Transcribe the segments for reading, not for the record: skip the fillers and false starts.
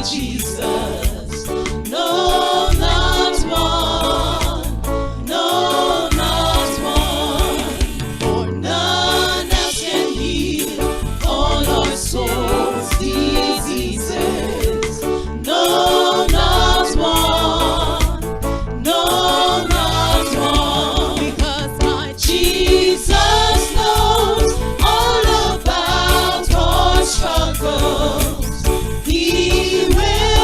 Jesus. No, not one. No, not one. For none else can heal all our souls' diseases. No, not one. No, not one. Because my Jesus knows all about our struggles. He will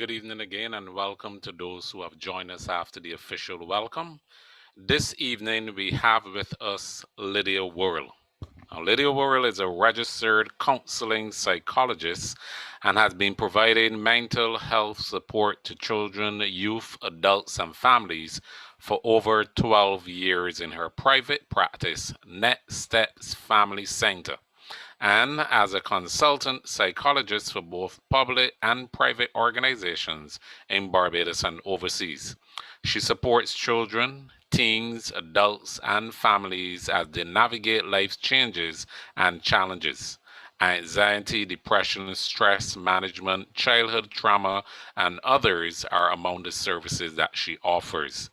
good evening again, and welcome to those who have joined us after the official welcome. This evening, we have with us Lydia Worrell. Now, Lydia Worrell is a registered counseling psychologist and has been providing mental health support to children, youth, adults, and families for over 12 years in her private practice, Next Steps Family Center, and as a consultant psychologist for both public and private organizations in Barbados and overseas. She supports children, teens, adults, and families as they navigate life's changes and challenges. Anxiety, depression, stress management, childhood trauma, and others are among the services that she offers.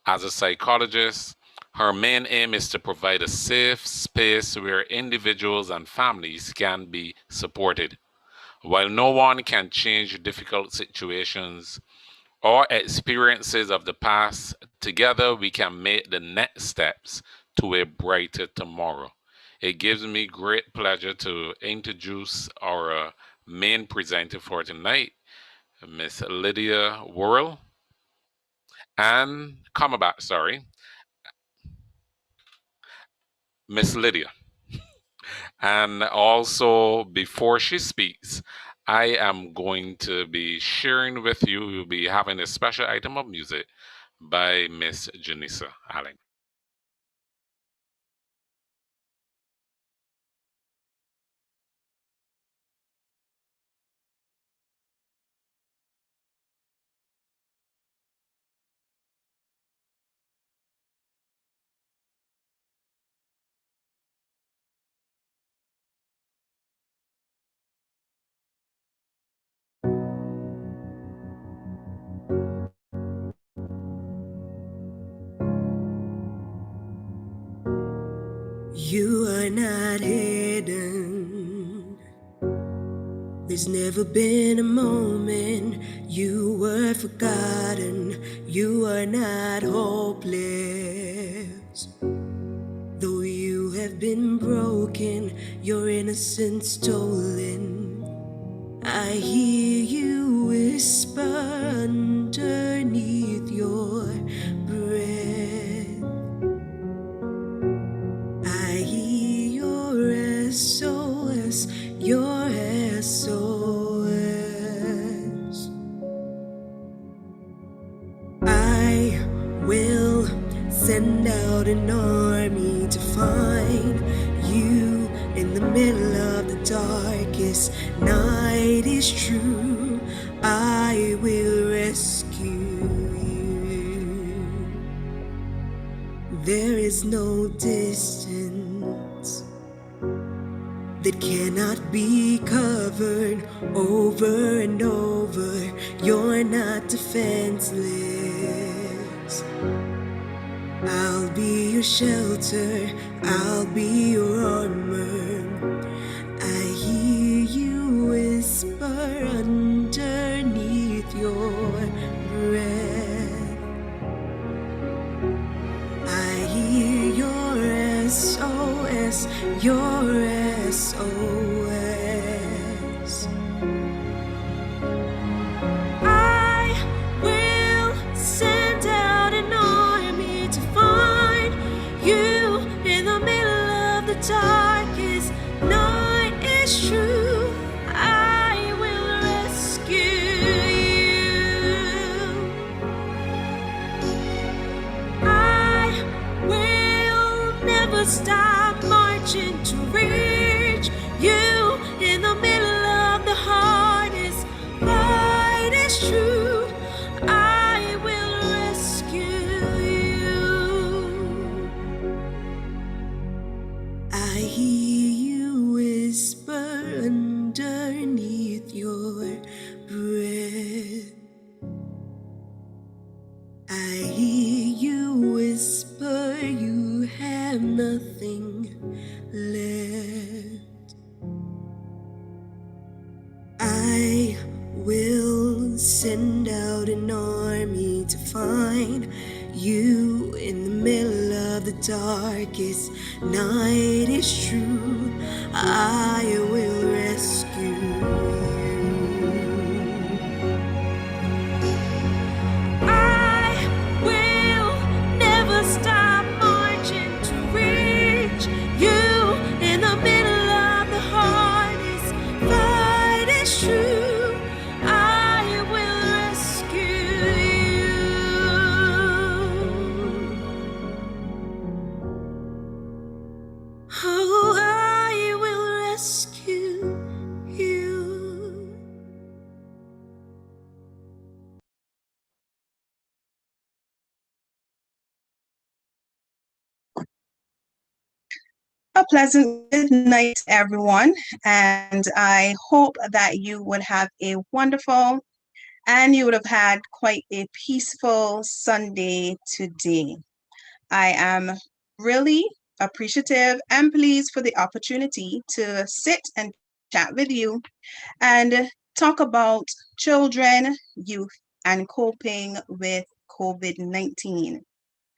As a psychologist, her main aim is to provide a safe space where individuals and families can be supported. While no one can change difficult situations or experiences of the past, together we can make the next steps to a brighter tomorrow. It gives me great pleasure to introduce our main presenter for tonight, Miss Lydia Worrell and Comerback, sorry, Miss Lydia. And also, before she speaks, I am going to be sharing with you, we'll be having a special item of music by Miss Janissa Allen. You are not hidden. There's never been a moment you were forgotten. You are not hopeless. Though you have been broken, your innocence stolen. I hear you whisper underneath your breath. I hear your SOS, your SOS. I will send out an army to find you in the middle of the darkest night. Is true, I will rescue you. There is no distance that cannot be covered over and over. You're not defenseless. I'll be your shelter, I'll be your armor. I hear you whisper underneath your breath. I hear your SOS, your SOS. I will send out an army to find you in the middle of the darkest night. Is true, I will rescue you. I will never stop marching to reach you in the middle of the hardest fight. Is true, I will rescue you. I hear you whisper underneath your breath. I hear you whisper you have nothing left. I will send out an army to find you in the middle of the darkest night. Is true, I will rescue you. pleasant good night, everyone. And I hope that you would have a wonderful and you would have had quite a peaceful Sunday today. I am really appreciative and pleased for the opportunity to sit and chat with you and talk about children, youth, and coping with COVID-19.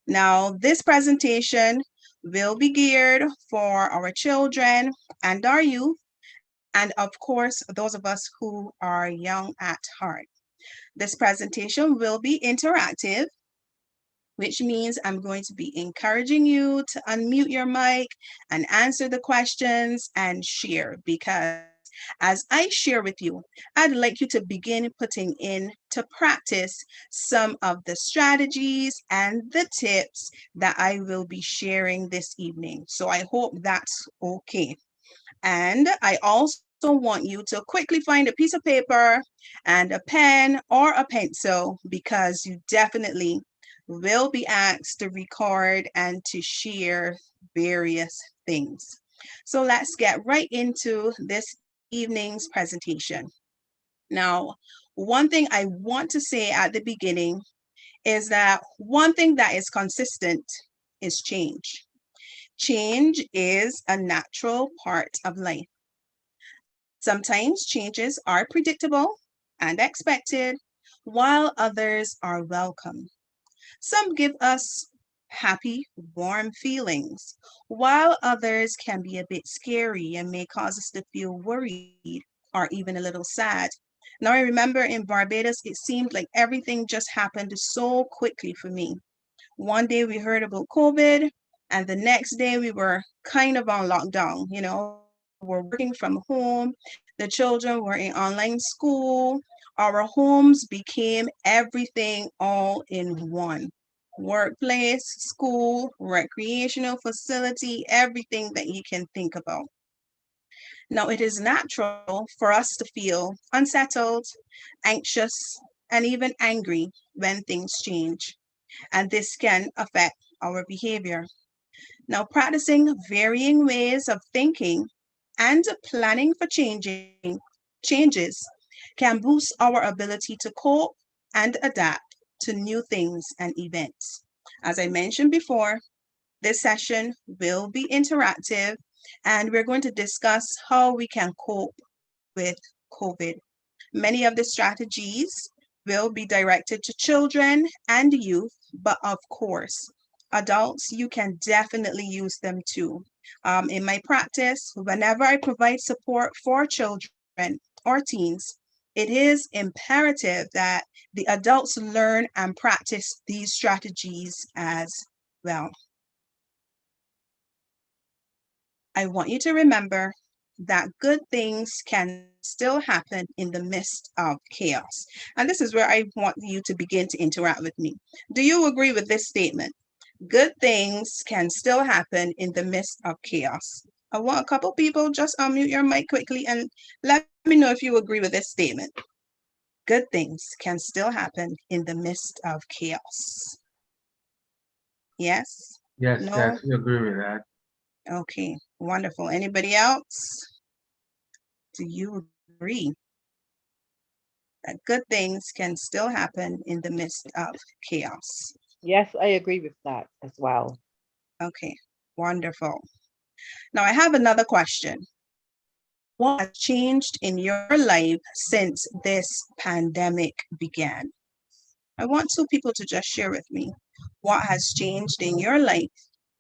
Now, this presentation will be geared for our children and our youth, and of course, those of us who are young at heart. This presentation will be interactive, which means I'm going to be encouraging you to unmute your mic and answer the questions and share because as I share with you, I'd like you to begin putting into practice some of the strategies and the tips that I will be sharing this evening. So I hope that's okay. And I also want you to quickly find a piece of paper and a pen or a pencil because you definitely will be asked to record and to share various things. So let's get right into this evening's presentation. Now, one thing I want to say at the beginning is that one thing that is consistent is change. Change is a natural part of life. Sometimes changes are predictable and expected, while others are welcome. Some give us happy, warm feelings, while others can be a bit scary and may cause us to feel worried or even a little sad. Now, I remember in Barbados, it seemed like everything just happened so quickly for me. One day we heard about COVID, and the next day we were kind of on lockdown. We were working from home, the children were in online school, our homes became everything all in one. Workplace, school, recreational facility, everything that you can think about. Now, it is natural for us to feel unsettled, anxious, and even angry when things change, and this can affect our behavior. Now, practicing varying ways of thinking and planning for changes can boost our ability to cope and adapt to new things and events. As I mentioned before, this session will be interactive and we're going to discuss how we can cope with COVID. Many of the strategies will be directed to children and youth, but of course, adults, you can definitely use them too. In my practice, whenever I provide support for children or teens, it is imperative that the adults learn and practice these strategies as well. I want you to remember that good things can still happen in the midst of chaos. And this is where I want you to begin to interact with me. Do you agree with this statement? Good things can still happen in the midst of chaos. I want a couple people just unmute your mic quickly and let me know if you agree with this statement. Good things can still happen in the midst of chaos. Yes? Yes, No? yes, we agree with that. Okay, wonderful. Anybody else? Do you agree that good things can still happen in the midst of chaos? Yes, I agree with that as well. Okay, wonderful. Now I have another question. What has changed in your life since this pandemic began? I want two people to just share with me what has changed in your life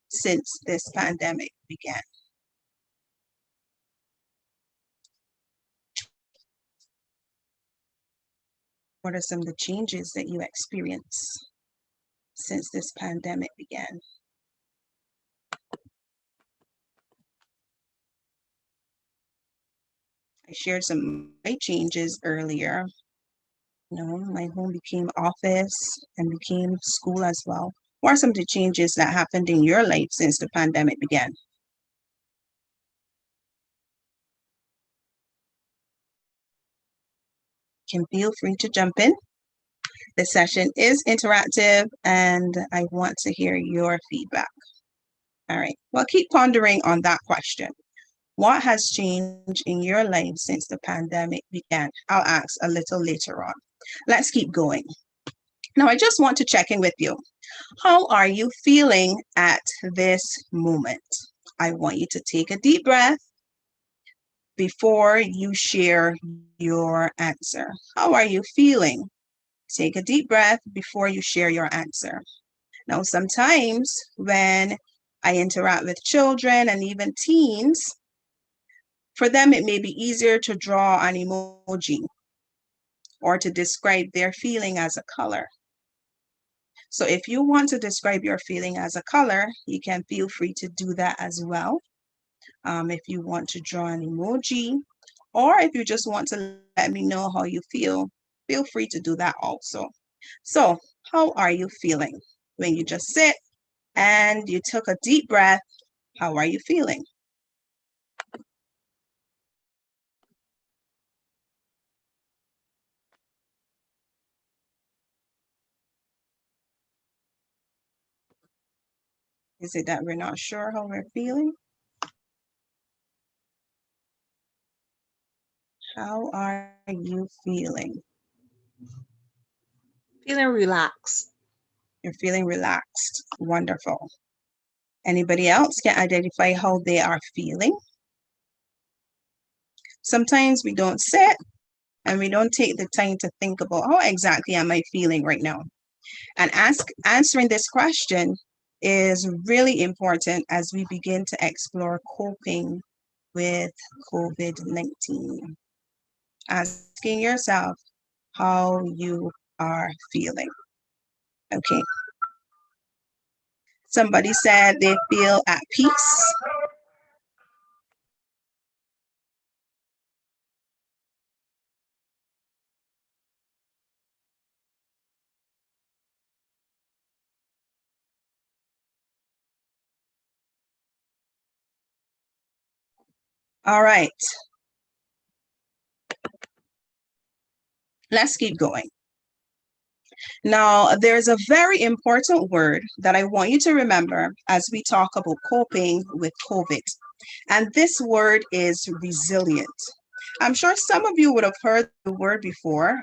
since this pandemic began. What are some of the changes that you experienced since this pandemic began? I shared some of my changes earlier. My home became office and became school as well. What are some of the changes that happened in your life since the pandemic began? You can feel free to jump in. The session is interactive and I want to hear your feedback. All right. Well, keep pondering on that question. What has changed in your life since the pandemic began? I'll ask a little later on. Let's keep going. Now, I just want to check in with you. How are you feeling at this moment? I want you to take a deep breath before you share your answer. How are you feeling? Take a deep breath before you share your answer. Now, sometimes when I interact with children and even teens, for them it may be easier to draw an emoji or to describe their feeling as a color. So if you want to describe your feeling as a color, you can feel free to do that as well. If you want to draw an emoji, or if you just want to let me know how you feel free to do that also. So, how are you feeling? When you just sit and you took a deep breath, how are you feeling? Is it that we're not sure how we're feeling? How are you feeling? Feeling relaxed. You're feeling relaxed. Wonderful. Anybody else can identify how they are feeling? Sometimes we don't sit and we don't take the time to think about how exactly am I feeling right now. And answering this question is really important as we begin to explore coping with COVID-19. Asking yourself how you are feeling. Okay. Somebody said they feel at peace. All right. Let's keep going. Now, there's a very important word that I want you to remember as we talk about coping with COVID. And this word is resilient. I'm sure some of you would have heard the word before.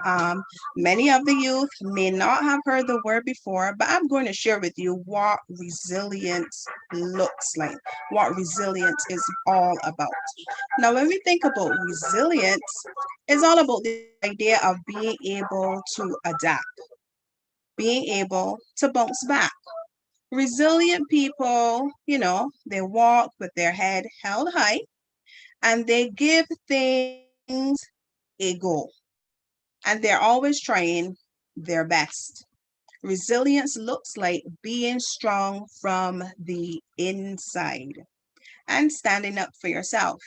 Many of the youth may not have heard the word before, but I'm going to share with you what resilience looks like, what resilience is all about. Now, when we think about resilience, it's all about the idea of being able to adapt, being able to bounce back. Resilient people, they walk with their head held high and they give things a go. And they're always trying their best. Resilience looks like being strong from the inside and standing up for yourself.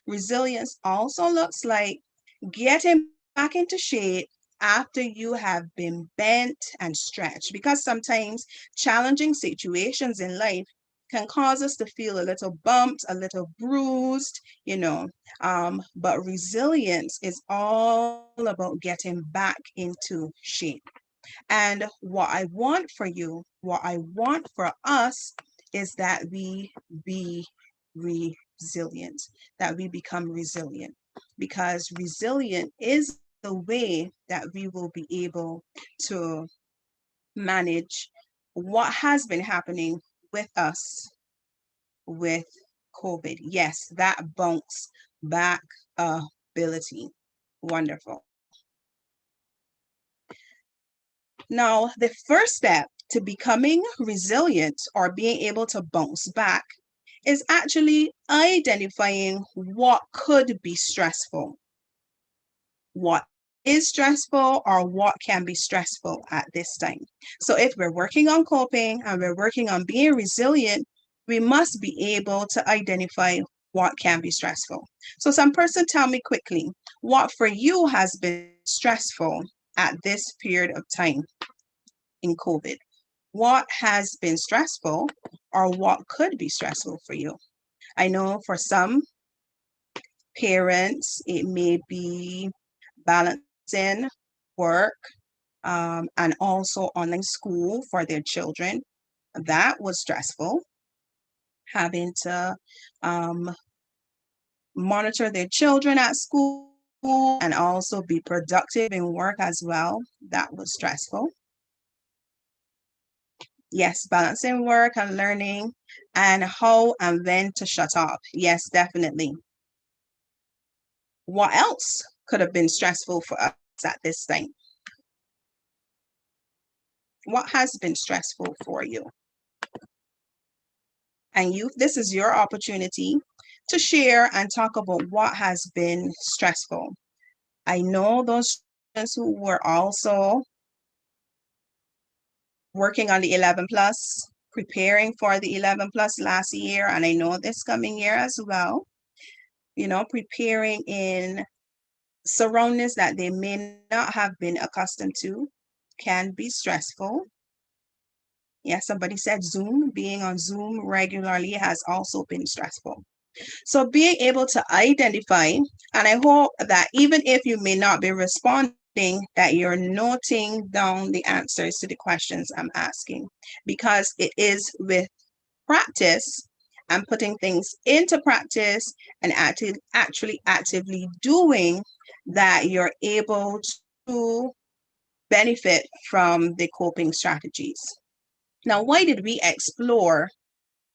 Resilience also looks like getting back into shape after you have been bent and stretched, because sometimes challenging situations in life can cause us to feel a little bumped, a little bruised, but resilience is all about getting back into shape. And what I want for you, what I want for us is that we be resilient, that we become resilient, because resilient is the way that we will be able to manage what has been happening with us with COVID. Yes, that bounce back ability. Wonderful. Now, the first step to becoming resilient or being able to bounce back is actually identifying what could be stressful, what is stressful, or what can be stressful at this time. So, if we're working on coping and we're working on being resilient, we must be able to identify what can be stressful. So, some person tell me quickly what for you has been stressful at this period of time in COVID. What has been stressful or what could be stressful for you? I know for some parents, it may be balancing work and also online school for their children. That was stressful. having to monitor their children at school and also be productive in work as well. That was stressful. Yes, balancing work and learning and how and when to shut off. Yes, definitely. What else could have been stressful for us at this time? What has been stressful for you? And you, this is your opportunity to share and talk about what has been stressful. I know those students who were also working on the 11 plus, preparing for the 11 plus last year, and I know this coming year as well, preparing in surroundings that they may not have been accustomed to can be stressful. Yeah, somebody said Zoom, being on Zoom regularly has also been stressful. So being able to identify, and I hope that even if you may not be responding, that you're noting down the answers to the questions I'm asking, because it is with practice and putting things into practice and actually actively doing that you're able to benefit from the coping strategies. Now, why did we explore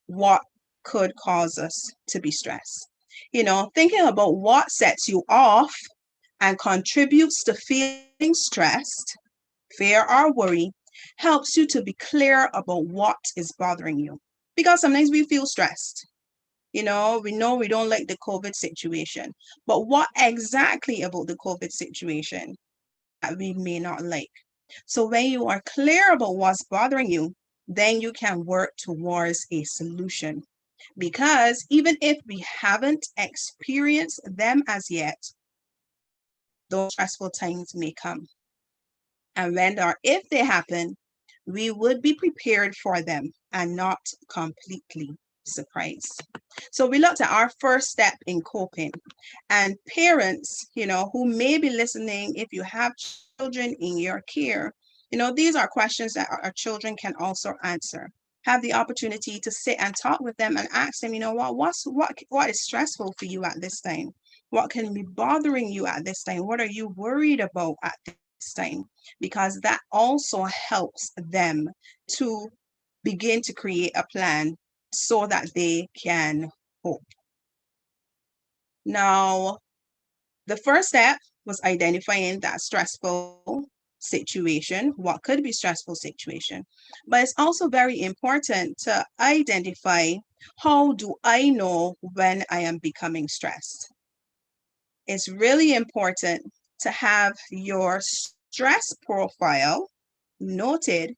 what could cause us to be stressed? Thinking about what sets you off and contributes to feeling stressed, fear, or worry helps you to be clear about what is bothering you. Because sometimes we feel stressed. We know we don't like the COVID situation, but what exactly about the COVID situation that we may not like? So when you are clear about what's bothering you, then you can work towards a solution. Because even if we haven't experienced them as yet, those stressful times may come. And when or if they happen, we would be prepared for them and not completely surprised. So we looked at our first step in coping. And parents, who may be listening, if you have children in your care, these are questions that our children can also answer. Have the opportunity to sit and talk with them and ask them, what is stressful for you at this time? What can be bothering you at this time? What are you worried about at this time? Because that also helps them to begin to create a plan so that they can cope. Now, the first step was identifying that stressful situation, what could be stressful situation. But it's also very important to identify, how do I know when I am becoming stressed? It's really important to have your stress profile noted,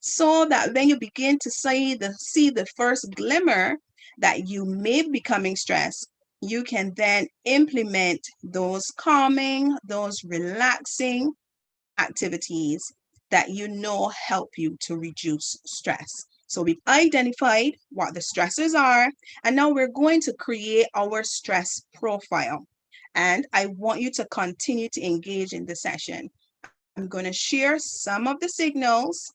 so that when you begin to see the first glimmer that you may be becoming stressed, you can then implement those calming, those relaxing activities that help you to reduce stress. So we've identified what the stressors are, and now we're going to create our stress profile. And I want you to continue to engage in the session. I'm going to share some of the signals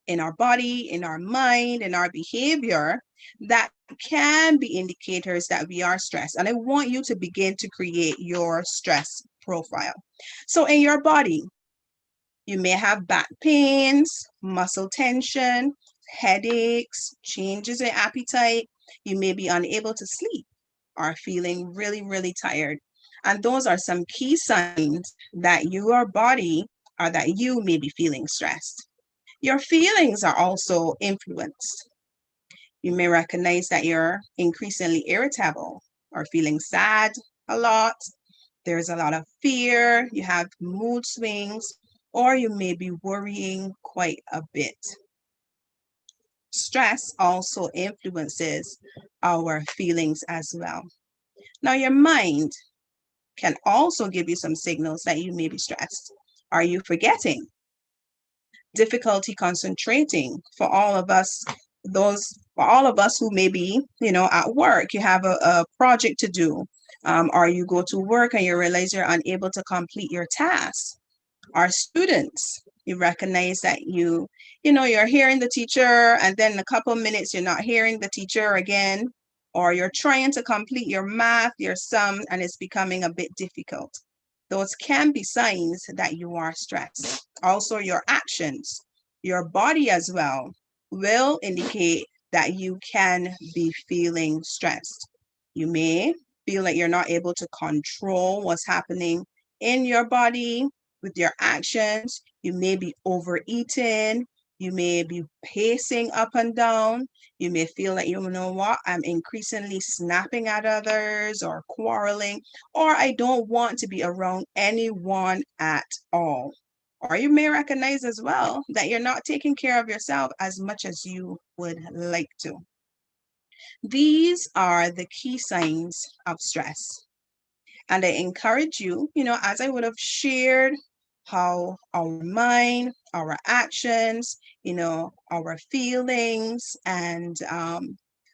in our body, in our mind, in our behavior that can be indicators that we are stressed. And I want you to begin to create your stress profile. So in your body, you may have back pains, muscle tension, headaches, changes in appetite. You may be unable to sleep or feeling really, really tired. And those are some key signs that your body or that you may be feeling stressed. Your feelings are also influenced. You may recognize that you're increasingly irritable or feeling sad a lot. There's a lot of fear. You have mood swings, or you may be worrying quite a bit. Stress also influences our feelings as well. Now, your mind can also give you some signals that you may be stressed. Are you forgetting? Difficulty concentrating? For all of us who may be, at work, you have a project to do, or you go to work and you realize you're unable to complete your tasks. Our students, You recognize that you're hearing the teacher, and then in a couple of minutes you're not hearing the teacher again, or you're trying to complete your math, your sum, and it's becoming a bit difficult. Those can be signs that you are stressed. Also, your actions, your body as well, will indicate that you can be feeling stressed. You may feel like you're not able to control what's happening in your body with your actions. You may be overeating. You may be pacing up and down. You may feel like, you know what, I'm increasingly snapping at others or quarreling, or I don't want to be around anyone at all. Or you may recognize as well that you're not taking care of yourself as much as you would like to. These are the key signs of stress. And I encourage you, as I would have shared how our mind, our actions, our feelings, and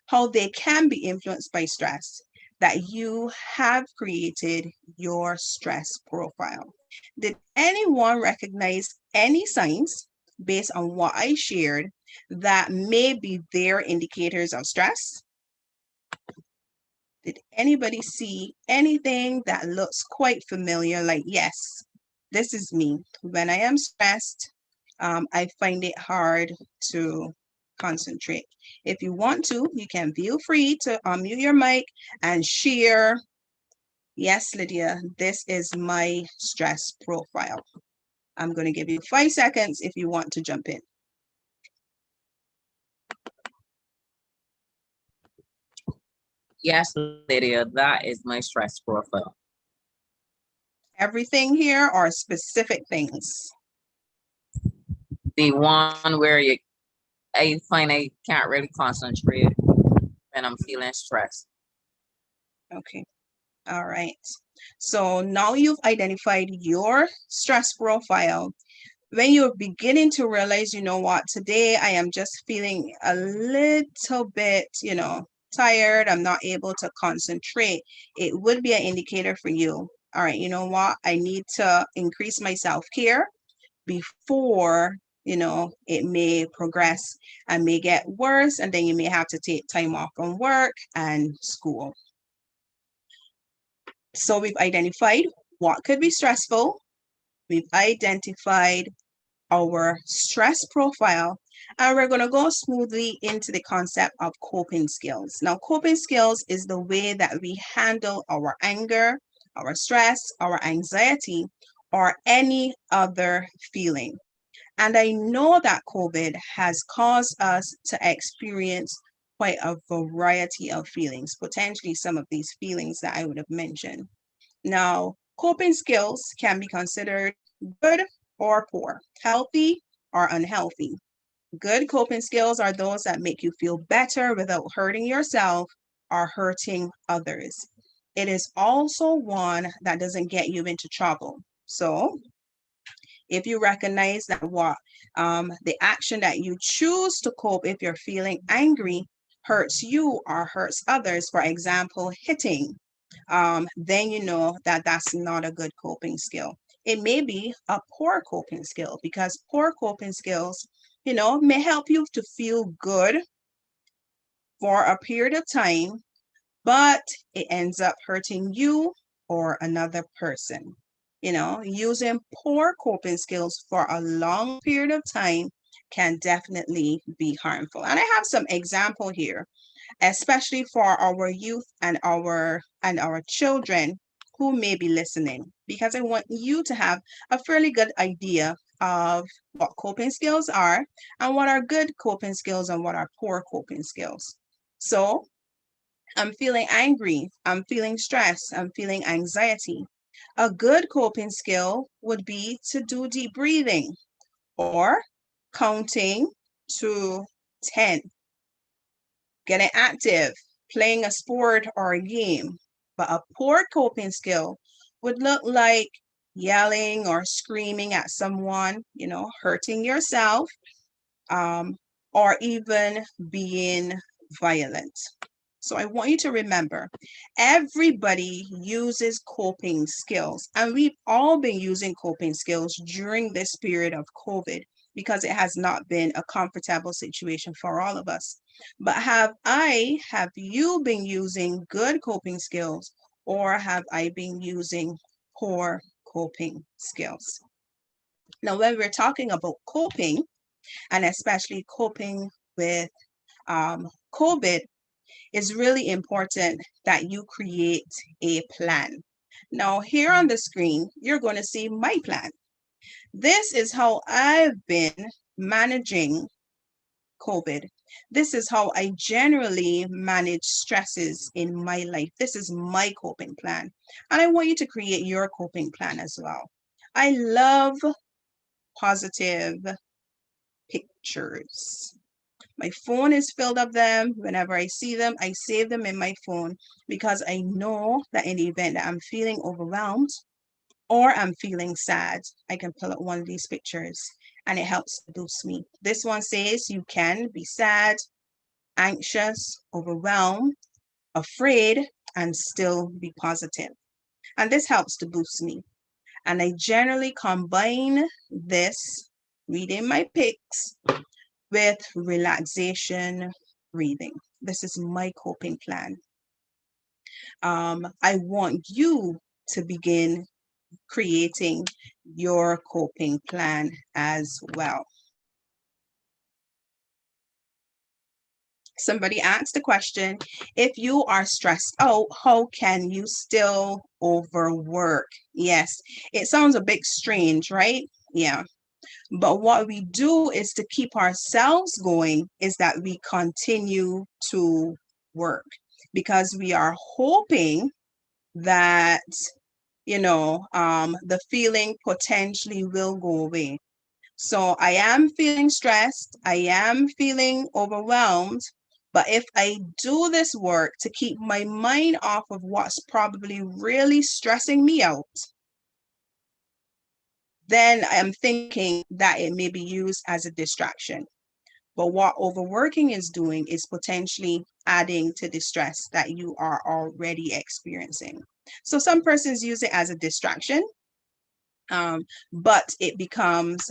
how they can be influenced by stress, that you have created your stress profile. Did anyone recognize any signs based on what I shared that may be their indicators of stress? Did anybody see anything that looks quite familiar? Like, yes, this is me. When I am stressed, I find it hard to concentrate. If you want to, you can feel free to unmute your mic and share. Yes, Lydia, this is my stress profile. I'm going to give you 5 seconds if you want to jump in. Yes, Lydia, that is my stress profile. Everything here or specific things? The one where I find I can't really concentrate when I'm feeling stressed. Okay. All right. So now you've identified your stress profile. When you're beginning to realize, you know what, today I am just feeling a little bit, tired, I'm not able to concentrate, it would be an indicator for you. All right, you know what, I need to increase my self-care before, it may progress and may get worse, and then you may have to take time off from work and school. So we've identified what could be stressful. We've identified our stress profile, and we're going to go smoothly into the concept of coping skills. Now, coping skills is the way that we handle our anger, our stress, our anxiety, or any other feeling. And I know that COVID has caused us to experience quite a variety of feelings, potentially some of these feelings that I would have mentioned. Now, coping skills can be considered good or poor, healthy or unhealthy. Good coping skills are those that make you feel better without hurting yourself or hurting others. It is also one that doesn't get you into trouble. So, if you recognize that the action that you choose to cope if you're feeling angry hurts you or hurts others, for example, hitting, then you know that that's not a good coping skill. It may be a poor coping skill, because poor coping skills, may help you to feel good for a period of time, but it ends up hurting you or another person. Using poor coping skills for a long period of time can definitely be harmful. And I have some example here, especially for our youth and our children who may be listening, because I want you to have a fairly good idea of what coping skills are and what are good coping skills and what are poor coping skills. So, I'm feeling angry, I'm feeling stress, I'm feeling anxiety. A good coping skill would be to do deep breathing or counting to 10, getting active, playing a sport or a game. But a poor coping skill would look like yelling or screaming at someone, hurting yourself, or even being violent. So I want you to remember, everybody uses coping skills, and we've all been using coping skills during this period of COVID because it has not been a comfortable situation for all of us. But have you been using good coping skills, or have I been using poor coping skills? Now, when we're talking about coping, and especially coping with COVID, it's really important that you create a plan. Now, here on the screen, you're going to see my plan. This is how I've been managing COVID. This is how I generally manage stresses in my life. This is my coping plan. And I want you to create your coping plan as well. I love positive pictures. My phone is filled of them. Whenever I see them, I save them in my phone because I know that in the event that I'm feeling overwhelmed or I'm feeling sad, I can pull up one of these pictures and it helps to boost me. This one says you can be sad, anxious, overwhelmed, afraid, and still be positive. And this helps to boost me. And I generally combine this, reading my pics, with relaxation breathing. This is my coping plan. I want you to begin creating your coping plan as well. Somebody asked the question, if you are stressed out, how can you still overwork? Yes, it sounds a bit strange, right? Yeah. But what we do is to keep ourselves going is that we continue to work because we are hoping that, the feeling potentially will go away. So I am feeling stressed. I am feeling overwhelmed. But if I do this work to keep my mind off of what's probably really stressing me out, then I'm thinking that it may be used as a distraction. But what overworking is doing is potentially adding to the stress that you are already experiencing. So some persons use it as a distraction, but it becomes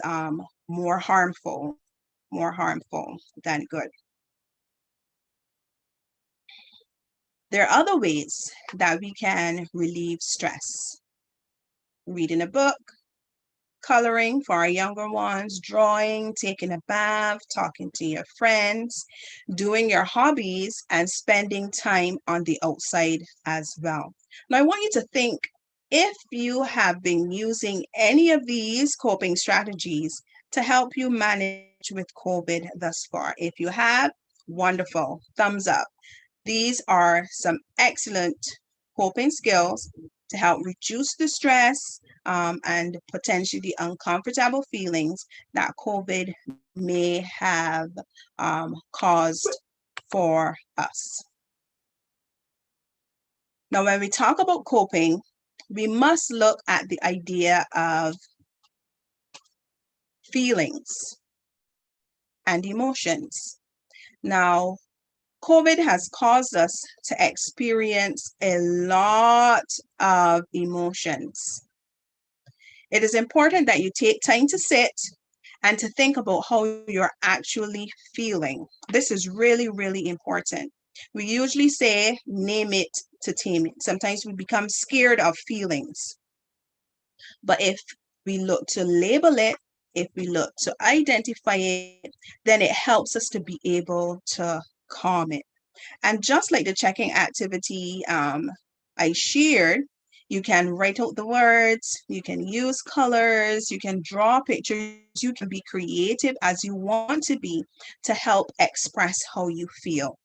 more harmful than good. There are other ways that we can relieve stress. Reading a book, coloring for our younger ones, drawing, taking a bath, talking to your friends, doing your hobbies, and spending time on the outside as well. Now, I want you to think if you have been using any of these coping strategies to help you manage with COVID thus far. If you have, wonderful, thumbs up. These are some excellent coping skills to help reduce the stress and potentially the uncomfortable feelings that COVID may have caused for us. Now, when we talk about coping, we must look at the idea of feelings and emotions. Now, COVID has caused us to experience a lot of emotions. It is important that you take time to sit and to think about how you're actually feeling. This is really, really important. We usually say, name it to tame it. Sometimes we become scared of feelings. But if we look to label it, if we look to identify it, then it helps us to be able to calm it. And just like the checking activity I shared, you can write out the words, you can use colors, you can draw pictures, you can be creative as you want to be to help express how you feel.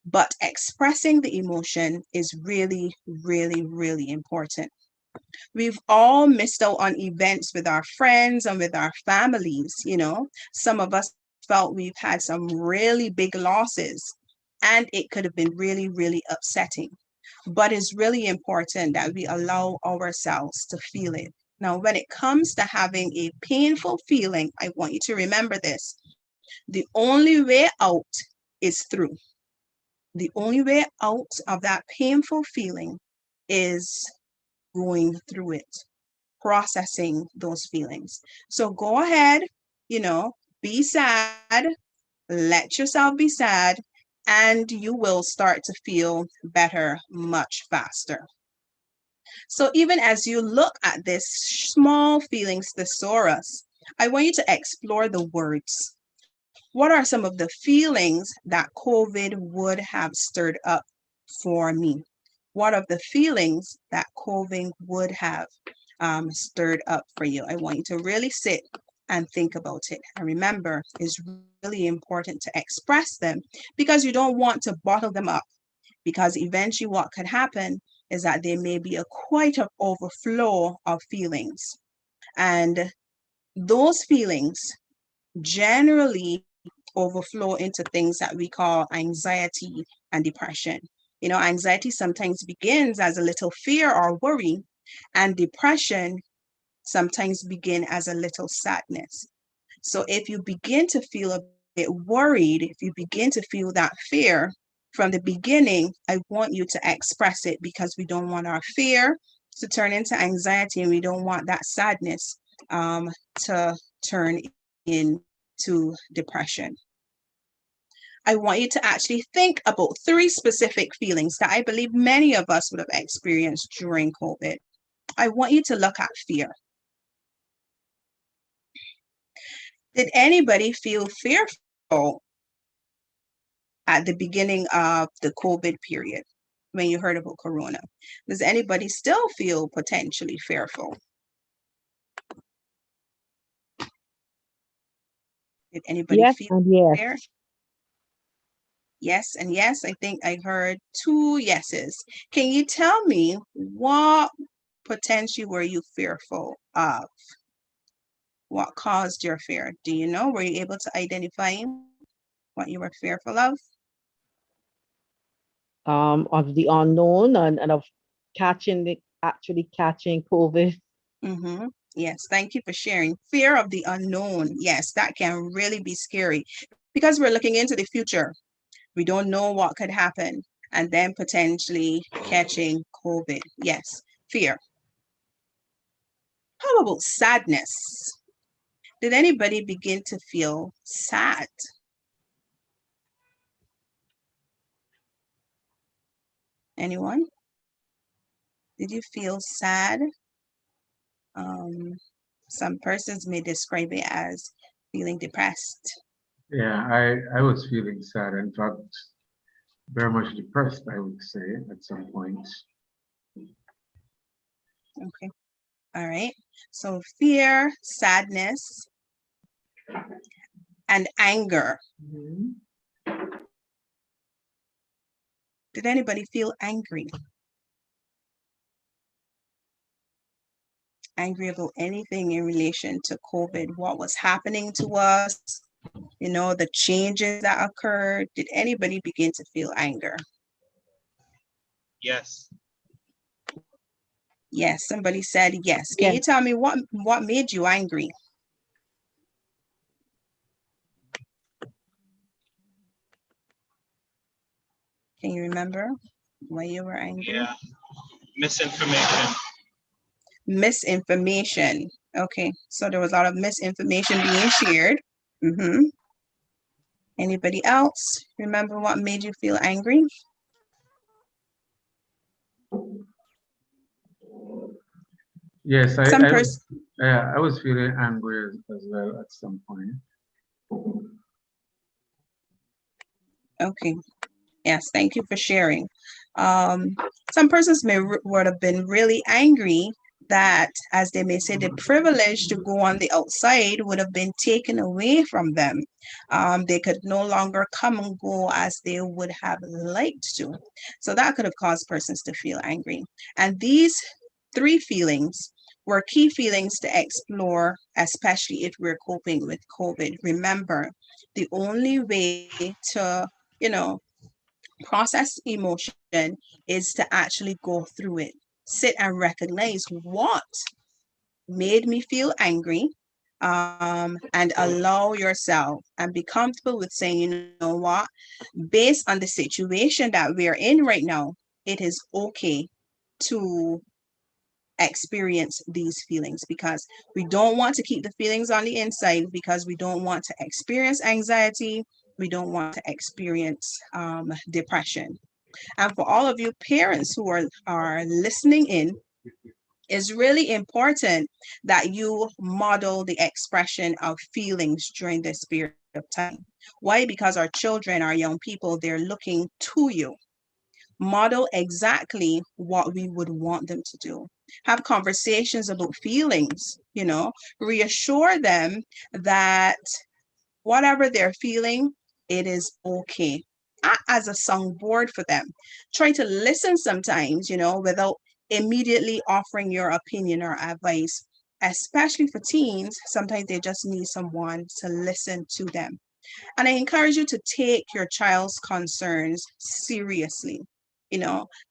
But expressing the emotion is really, really, really important. We've all missed out on events with our friends and with our families, Some of us felt we've had some really big losses, and it could have been really, really upsetting. But it's really important that we allow ourselves to feel it. Now, when it comes to having a painful feeling, I want you to remember this. The only way out is through. The only way out of that painful feeling is going through it, processing those feelings. So go ahead, be sad, let yourself be sad, and you will start to feel better much faster. So even as you look at this small feelings thesaurus, I want you to explore the words. What are some of the feelings that COVID would have stirred up for me? What of the feelings that COVID would have stirred up for you? I want you to really sit and think about it. And remember, it's really important to express them because you don't want to bottle them up. Because eventually, what could happen is that there may be a quite an overflow of feelings. And those feelings generally overflow into things that we call anxiety and depression. Anxiety sometimes begins as a little fear or worry, and depression sometimes begin as a little sadness. So if you begin to feel a bit worried, if you begin to feel that fear from the beginning, I want you to express it because we don't want our fear to turn into anxiety, and we don't want that sadness to turn into depression. I want you to actually think about 3 specific feelings that I believe many of us would have experienced during COVID. I want you to look at fear. Did anybody feel fearful at the beginning of the COVID period when you heard about Corona? Does anybody still feel potentially fearful? Did anybody Yes feel and yes. fear? Yes and yes. I think I heard 2 yeses. Can you tell me what potentially were you fearful of? What caused your fear? Do you know? Were you able to identify what you were fearful of? Of the unknown and of actually catching COVID. Mm-hmm. Yes, thank you for sharing. Fear of the unknown. Yes, that can really be scary because we're looking into the future. We don't know what could happen, and then potentially catching COVID. Yes, fear. How about sadness? Did anybody begin to feel sad? Anyone? Did you feel sad? Um, some persons may describe it as feeling depressed. Yeah, I was feeling sad. In fact, very much depressed, I would say, at some point. Okay. All right. So fear, sadness, and anger. Mhm. Did anybody feel angry? Angry about anything in relation to COVID? What was happening to us? The changes that occurred. Did anybody begin to feel anger? Yes. Yes, somebody said yes. Can Yes. you tell me what made you angry? Can you remember why you were angry? Yeah. Misinformation. Misinformation. Okay, so there was a lot of misinformation being shared. Mm-hmm. Anybody else remember what made you feel angry? Yes, Some person. I was feeling angry as well at some point. Okay. Yes, thank you for sharing. Um, some persons would have been really angry that, as they may say, the privilege to go on the outside would have been taken away from them. They could no longer come and go as they would have liked to. So that could have caused persons to feel angry. And these 3 feelings were key feelings to explore, especially if we're coping with COVID. Remember, the only way to, you know, process emotion is to actually go through it, sit and recognize what made me feel angry, and allow yourself and be comfortable with saying, you know what, based on the situation that we're in right now, it is okay to experience these feelings, because we don't want to keep the feelings on the inside, because we don't want to experience anxiety, we don't want to experience depression. And for all of you parents who are listening in, it's really important that you model the expression of feelings during this period of time. Why? Because our children, our young people, they're looking to you. Model exactly what we would want them to do. Have conversations about feelings, reassure them that whatever they're feeling, it is okay. Act as a songboard for them. Try to listen sometimes, without immediately offering your opinion or advice. Especially for teens, sometimes they just need someone to listen to them. And I encourage you to take your child's concerns seriously.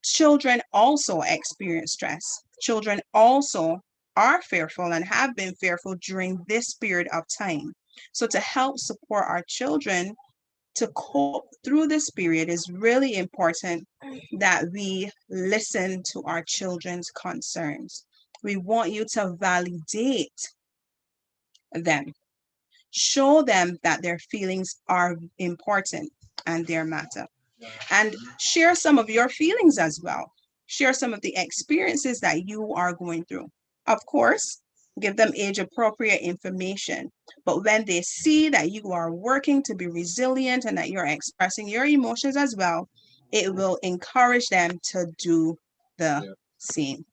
Children also experience stress. Children also are fearful and have been fearful during this period of time. So to help support our children to cope through this period, is really important that we listen to our children's concerns. We want you to validate them. Show them that their feelings are important and their matter. And share some of your feelings as well. Share some of the experiences that you are going through. Of course, give them age appropriate information. But when they see that you are working to be resilient and that you're expressing your emotions as well, it will encourage them to do the same.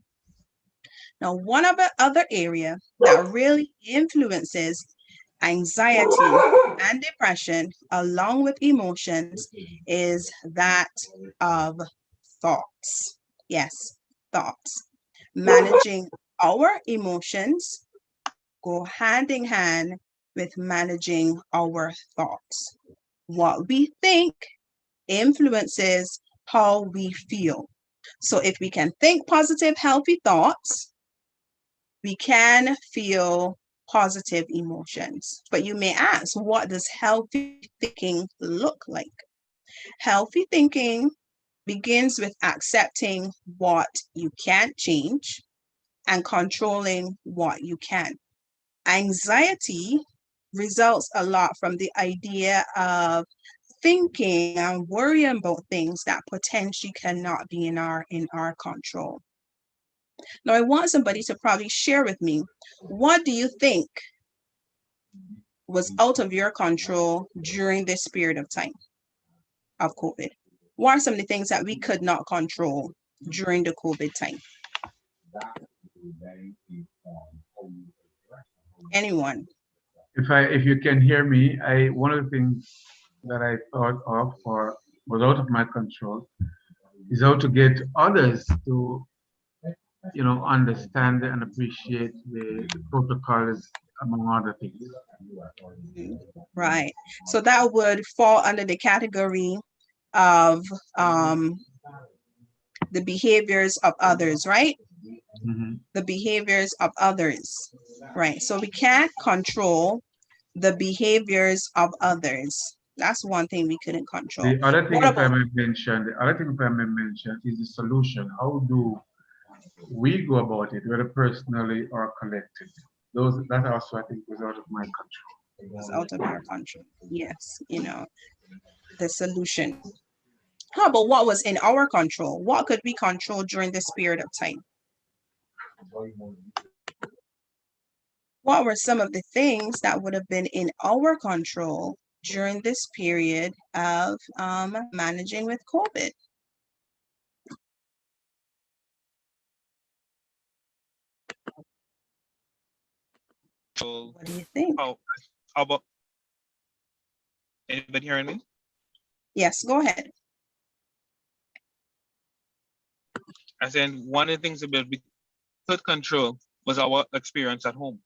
Now, one of the other area that really influences anxiety and depression, along with emotions, is that of thoughts. Yes, thoughts. Managing our emotions go hand in hand with managing our thoughts. What we think influences how we feel. So if we can think positive, healthy thoughts, we can feel positive emotions. But you may ask, what does healthy thinking look like? Healthy thinking begins with accepting what you can't change and controlling what you can. Anxiety results a lot from the idea of thinking and worrying about things that potentially cannot be in our control. Now, I want somebody to probably share with me, what do you think was out of your control during this period of time of COVID? What are some of the things that we could not control during the COVID time? Anyone? If you can hear me, one of the things that I thought of or was out of my control is how to get others to understand and appreciate the protocols, among other things. Right. So that would fall under the category of the behaviors of others, right? Mhm. The behaviors of others, right? So we can't control the behaviors of others. That's one thing we couldn't control. The other thing, What about, the other thing if I may mention, is the solution. How do we go about it, whether personally or collectively? That also I think was out of my control. it's out of your control? Yes, the solution. How about what was in our control? What could we control during this period of time? What were some of the things that would have been in our control during this period of managing with COVID? So What do you think? how about anybody hearing me? Yes, go ahead. I said one of the things that we could control was our experience at home.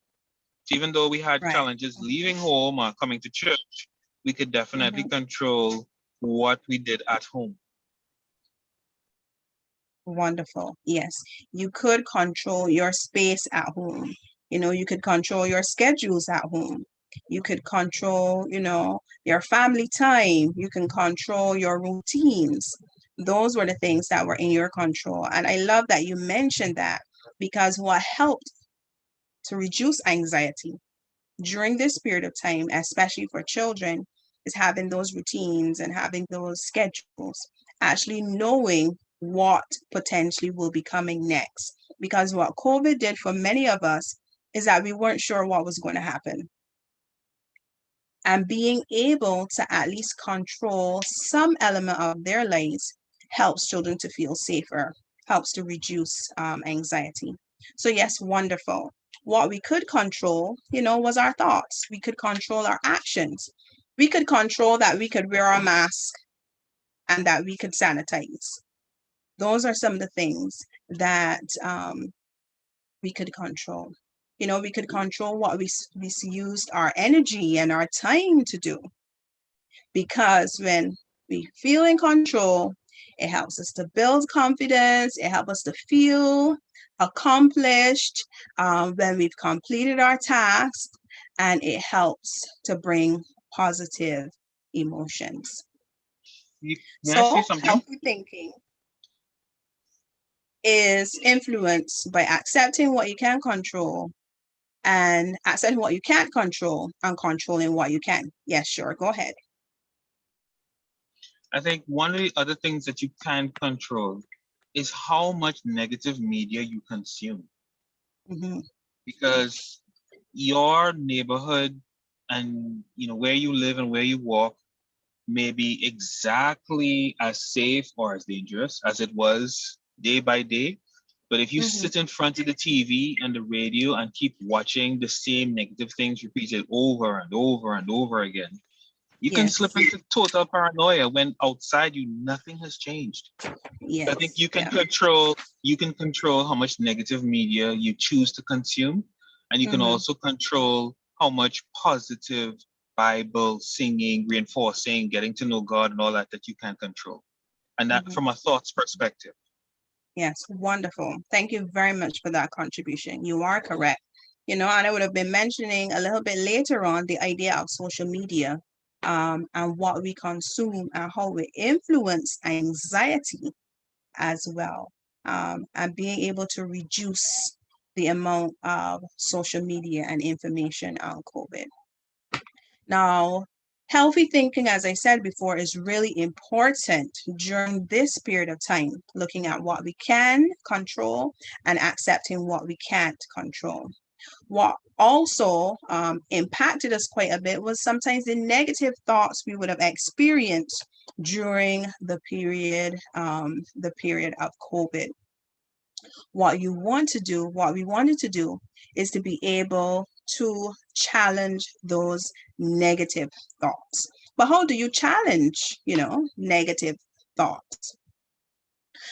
So even though we had Right. challenges leaving home or coming to church, we could definitely control what we did at home. Wonderful. Yes, you could control your space at home. You could control your schedules at home. You could control, your family time. You can control your routines. Those were the things that were in your control. And I love that you mentioned that, because what helped to reduce anxiety during this period of time, especially for children, is having those routines and having those schedules, actually knowing what potentially will be coming next. Because what COVID did for many of us is that we weren't sure what was going to happen. And being able to at least control some element of their lives helps children to feel safer, helps to reduce anxiety. So, yes, wonderful. What we could control, was our thoughts. We could control our actions. We could control that we could wear a mask and that we could sanitize. Those are some of the things that we could control. We could control what we used our energy and our time to do. Because when we feel in control, it helps us to build confidence. It helps us to feel accomplished when we've completed our task, and it helps to bring positive emotions. May I say So, something? healthy thinking is influenced by accepting what you can control and accepting what you can't control and controlling what you can. Yes, sure. Go ahead. I think one of the other things that you can control is how much negative media you consume, Mm-hmm. because your neighborhood and where you live and where you walk may be exactly as safe or as dangerous as it was day by day. But if you Mm-hmm. sit in front of the TV and the radio and keep watching the same negative things repeated over and over and over again, you can Yes. slip into total paranoia when outside you nothing has changed. Yes. I think Yeah. you can control how much negative media you choose to consume, and you can Mm-hmm. also control how much positive Bible singing, reinforcing, getting to know God and all that you can control. And that Mm-hmm. from a thoughts perspective. Yes, wonderful. Thank you very much for that contribution. You are correct. And I would have been mentioning a little bit later on the idea of social media, and what we consume and how it influence anxiety as well, and being able to reduce the amount of social media and information on COVID. Now, healthy thinking, as I said before, is really important during this period of time, looking at what we can control and accepting what we can't control. What also impacted us quite a bit was sometimes the negative thoughts we would have experienced during the period of COVID. What we wanted to do is to be able to challenge those negative thoughts. But how do you challenge, negative thoughts?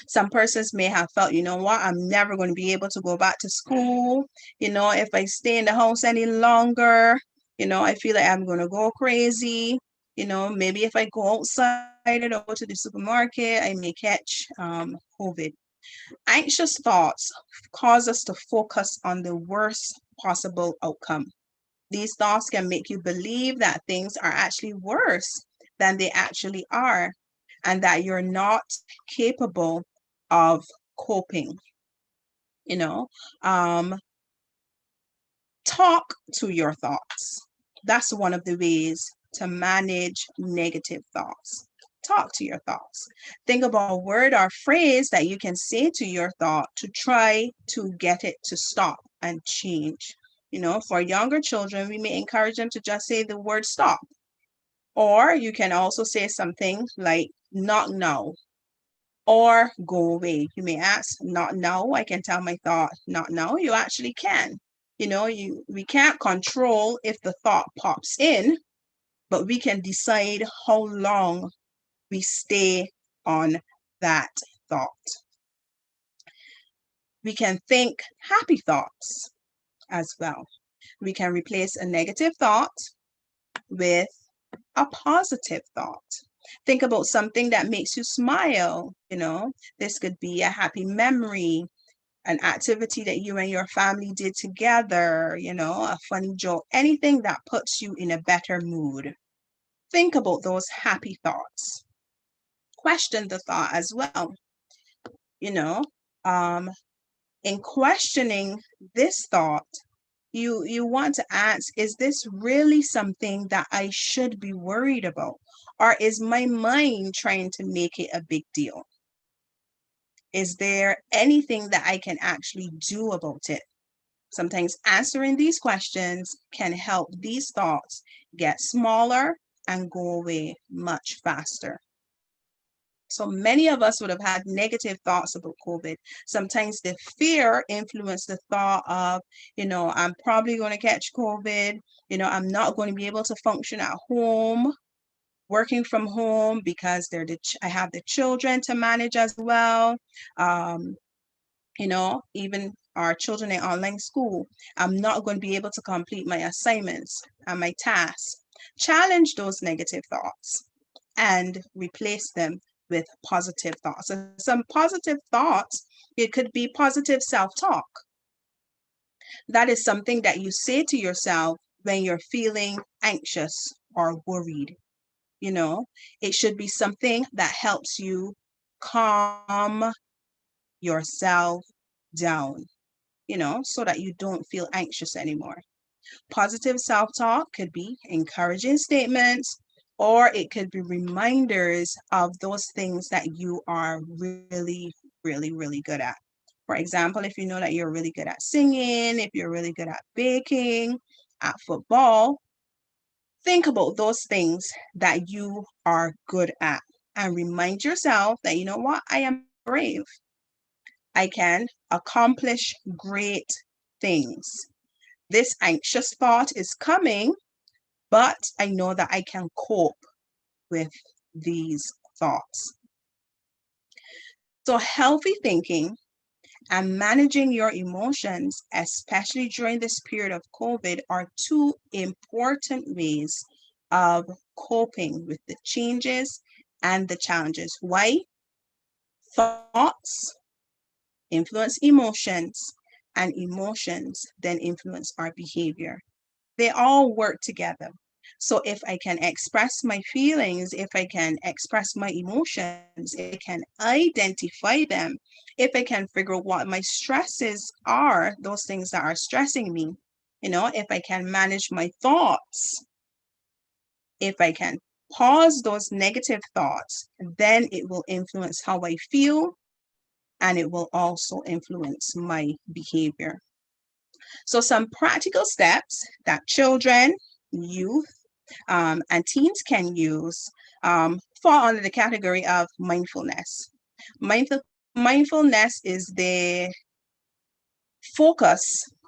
Some persons may have felt, what, I'm never going to be able to go back to school. If I stay in the house any longer, I feel like I'm going to go crazy. Maybe if I go outside or go to the supermarket, I may catch COVID. Anxious thoughts cause us to focus on the worst possible outcome. These thoughts can make you believe that things are actually worse than they actually are, and that you're not capable of coping. You know, um, Talk to your thoughts. That's one of the ways to manage negative thoughts. Talk to your thoughts. Think about a word or phrase that you can say to your thought to try to get it to stop and change. For younger children, we may encourage them to just say the word stop. Or you can also say something like not now or go away. You may ask, not now. I can tell my thought, not now. You actually can. We can't control if the thought pops in, but we can decide how long we stay on that thought. We can think happy thoughts as well. We can replace a negative thought with a positive thought. Think about something that makes you smile. This could be a happy memory. an activity that you and your family did together, a funny joke, anything that puts you in a better mood. Think about those happy thoughts. Question the thought as well. You know, um, in questioning this thought, you want to ask, is this really something that I should be worried about? Or is my mind trying to make it a big deal? Is there anything that I can actually do about it? Sometimes answering these questions can help these thoughts get smaller and go away much faster. So many of us would have had negative thoughts about COVID. Sometimes the fear influenced the thought of, I'm probably going to catch COVID. I'm not going to be able to function at home, working from home because I have the children to manage as well. Um, even our children in online school, I'm not going to be able to complete my assignments and my tasks. Challenge those negative thoughts and replace them with positive thoughts. So some positive thoughts, it could be positive self-talk. That is something that you say to yourself when you're feeling anxious or worried. It should be something that helps you calm yourself down, so that you don't feel anxious anymore. Positive self-talk could be encouraging statements, or it could be reminders of those things that you are really, really, really good at. For example, if you know that you're really good at singing, if you're really good at baking, at football, think about those things that you are good at and remind yourself that, you know what, I am brave. I can accomplish great things. This anxious thought is coming, but I know that I can cope with these thoughts. So healthy thinking and managing your emotions, especially during this period of COVID, are two important ways of coping with the changes and the challenges. Why? Thoughts influence emotions, and emotions then influence our behavior. They all work together. So if I can express my feelings, if I can express my emotions, if I can identify them, if I can figure out what my stresses are, those things that are stressing me, if I can manage my thoughts, if I can pause those negative thoughts, then it will influence how I feel, and it will also influence my behavior. So some practical steps that children, youth, and teens can use fall under the category of mindfulness. Mindfulness is the focus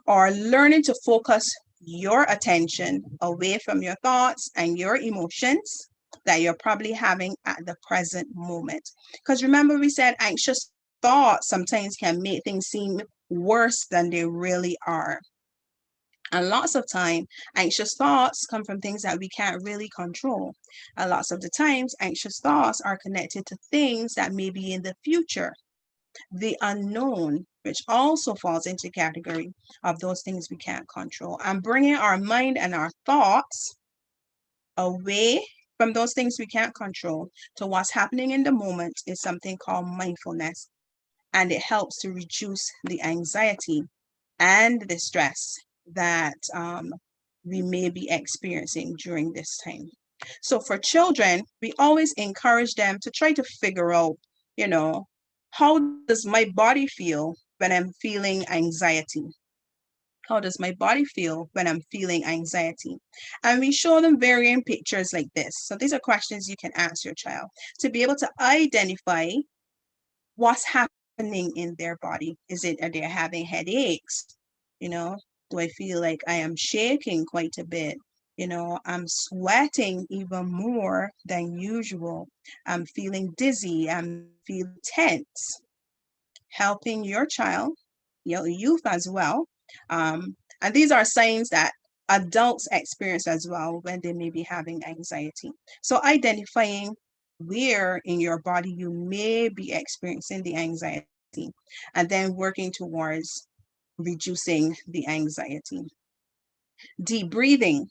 or learning to focus your attention away from your thoughts and your emotions that you're probably having at the present moment. Because remember, we said anxious thoughts sometimes can make things seem worse than they really are. And lots of time, anxious thoughts come from things that we can't really control. And lots of the times, anxious thoughts are connected to things that may be in the future, the unknown, which also falls into category of those things we can't control. And bringing our mind and our thoughts away from those things we can't control to what's happening in the moment is something called mindfulness. And it helps to reduce the anxiety and the stress that we may be experiencing during this time. So for children, we always encourage them to try to figure out, how does my body feel when I'm feeling anxiety? How does my body feel when I'm feeling anxiety? And we show them varying pictures like this. So these are questions you can ask your child to be able to identify what's happening in their body. Are they having headaches? Do I feel like I am shaking quite a bit? I'm sweating even more than usual. I'm feeling dizzy. I'm feeling tense. Helping your child, your youth as well. And these are signs that adults experience as well when they may be having anxiety. So identifying where in your body you may be experiencing the anxiety and then working towards reducing the anxiety. Deep breathing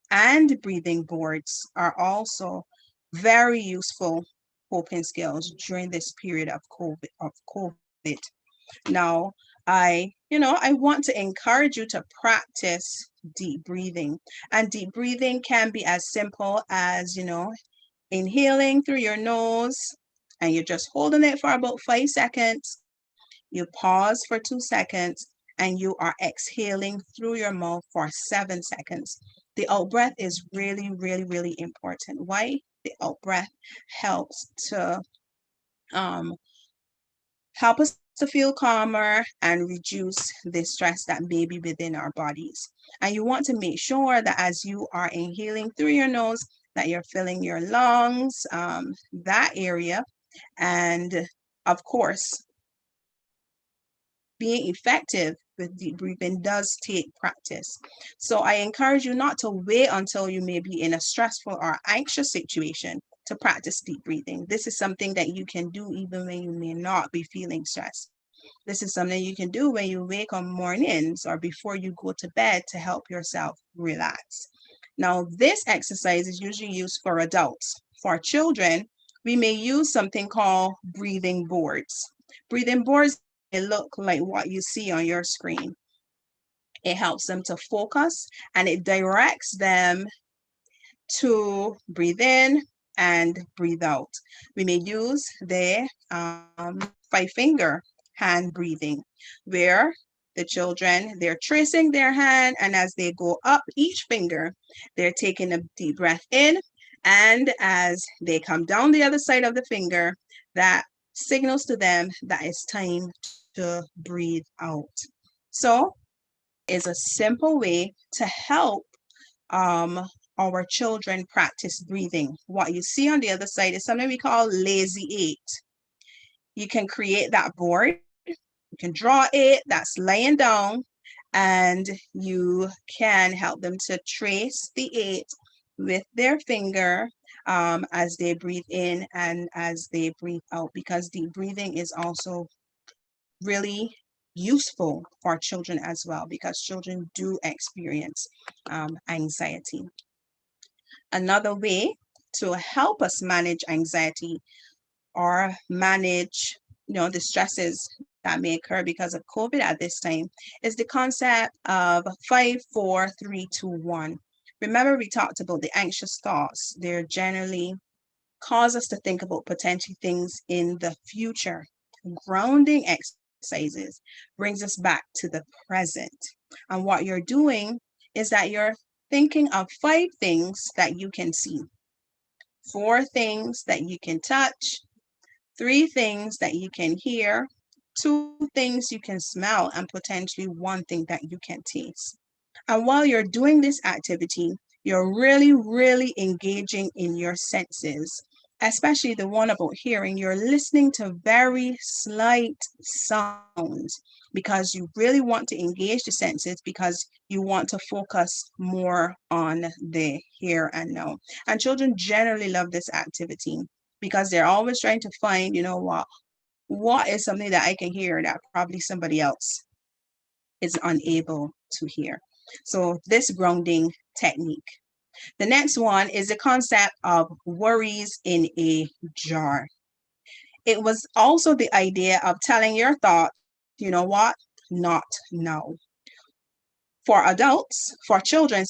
and breathing boards are also very useful coping skills during this period of COVID. Now, I want to encourage you to practice deep breathing. And deep breathing can be as simple as, inhaling through your nose and you're just holding it for about 5 seconds. You pause for 2 seconds and you are exhaling through your mouth for 7 seconds. The out breath is really, really, really important. Why? The out breath helps to um, help us to feel calmer and reduce the stress that may be within our bodies. And you want to make sure that as you are inhaling through your nose, that you're filling your lungs, that area. And of course, being effective with deep breathing does take practice. So I encourage you not to wait until you may be in a stressful or anxious situation to practice deep breathing. This is something that you can do even when you may not be feeling stressed. This is something you can do when you wake on mornings or before you go to bed to help yourself relax. Now, this exercise is usually used for adults. For children, we may use something called breathing boards. Breathing boards look like what you see on your screen. It helps them to focus and it directs them to breathe in and breathe out. We may use the 5-finger hand breathing, where the children, they're tracing their hand, and as they go up each finger, they're taking a deep breath in, and as they come down the other side of the finger, that signals to them that it's time to breathe out. So is a simple way to help our children practice breathing. What you see on the other side is something we call lazy 8. You can create that board, you can draw it that's laying down, and you can help them to trace the 8 with their finger as they breathe in and as they breathe out, because deep breathing is also really useful for children as well, because children do experience anxiety. Another way to help us manage anxiety or manage the stresses that may occur because of COVID at this time is the concept of 5, 4, 3, 2, 1. Remember, we talked about the anxious thoughts. They're generally cause us to think about potential things in the future. Grounding exercises brings us back to the present. And what you're doing is that you're thinking of 5 things that you can see, 4 things that you can touch, 3 things that you can hear, 2 things you can smell, and potentially 1 thing that you can taste. And while you're doing this activity, you're really, really engaging in your senses, especially the one about hearing. You're listening to very slight sounds because you really want to engage the senses, because you want to focus more on the here and now. And children generally love this activity because they're always trying to find, what is something that I can hear that probably somebody else is unable to hear. So this grounding technique. The next one is the concept of worries in a jar. It was also the idea of telling your thoughts, not now. For children,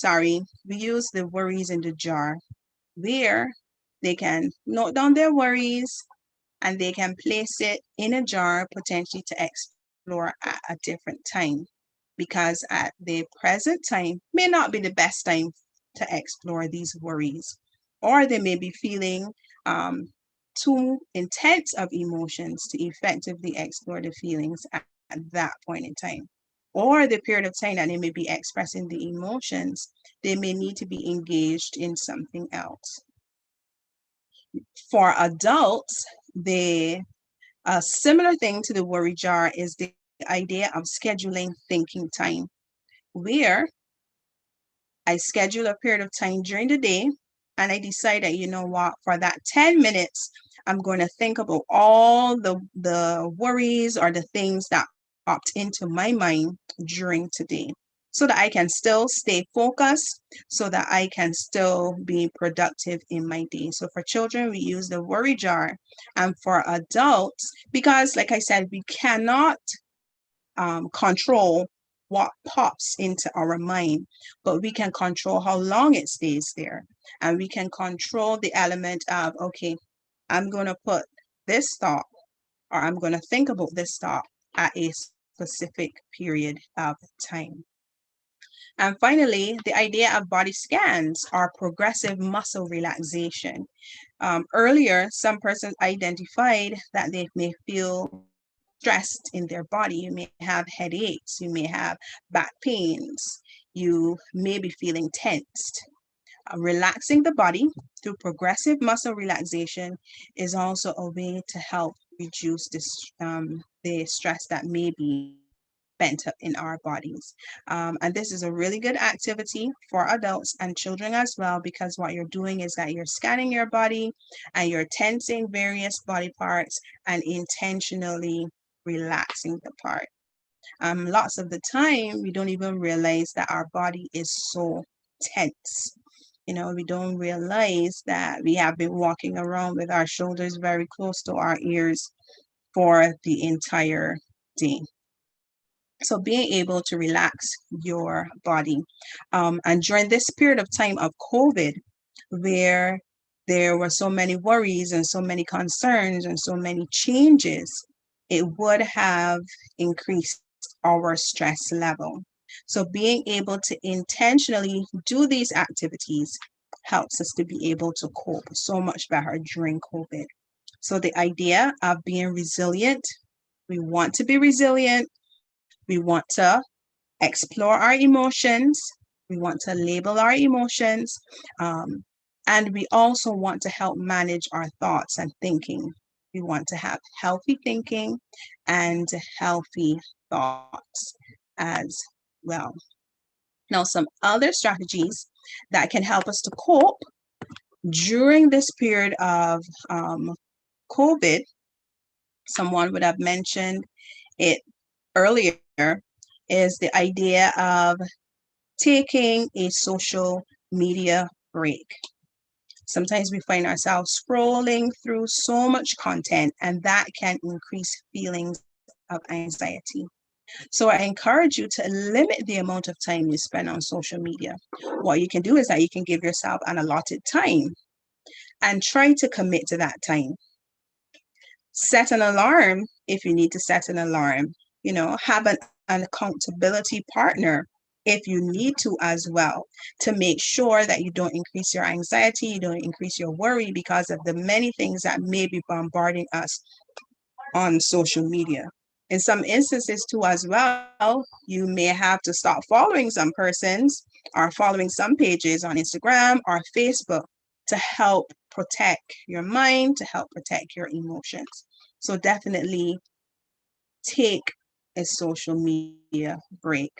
we use the worries in the jar, where they can note down their worries and they can place it in a jar potentially to explore at a different time, because at the present time may not be the best time to explore these worries, or they may be feeling too intense of emotions to effectively explore the feelings at that point in time, or the period of time that they may be expressing the emotions, they may need to be engaged in something else. For adults, a similar thing to the worry jar is the idea of scheduling thinking time, where I schedule a period of time during the day and I decide that, for that 10 minutes, I'm going to think about all the worries or the things that popped into my mind during today so that I can still stay focused, so that I can still be productive in my day. So for children, we use the worry jar. And for adults, because like I said, we cannot control what pops into our mind, but we can control how long it stays there. And we can control the element of, okay, I'm going to put this thought or I'm going to think about this thought at a specific period of time. And finally, the idea of body scans are progressive muscle relaxation. Earlier, some persons identified that they may feel stressed in their body. You may have headaches, you may have back pains, you may be feeling tensed. Relaxing the body through progressive muscle relaxation is also a way to help reduce the stress that may be pent up in our bodies. And this is a really good activity for adults and children as well, because what you're doing is that you're scanning your body and you're tensing various body parts and intentionally relaxing the part. Lots of the time, we don't even realize that our body is so tense. We don't realize that we have been walking around with our shoulders very close to our ears for the entire day. So being able to relax your body. And during this period of time of COVID, where there were so many worries and so many concerns and so many changes, it would have increased our stress level. So being able to intentionally do these activities helps us to be able to cope so much better during COVID. So the idea of being resilient, we want to be resilient. We want to explore our emotions. We want to label our emotions. Um, and we also want to help manage our thoughts and thinking. We want to have healthy thinking and healthy thoughts as well. Now, some other strategies that can help us to cope during this period of COVID, someone would have mentioned it earlier, is the idea of taking a social media break. Sometimes we find ourselves scrolling through so much content, and that can increase feelings of anxiety. So I encourage you to limit the amount of time you spend on social media. What you can do is that you can give yourself an allotted time and try to commit to that time. Set an alarm if you need to set an alarm. Have an accountability partner if you need to as well, to make sure that you don't increase your anxiety, you don't increase your worry because of the many things that may be bombarding us on social media. In some instances too as well, you may have to stop following some persons or following some pages on Instagram or Facebook to help protect your mind, to help protect your emotions. So definitely take a social media break.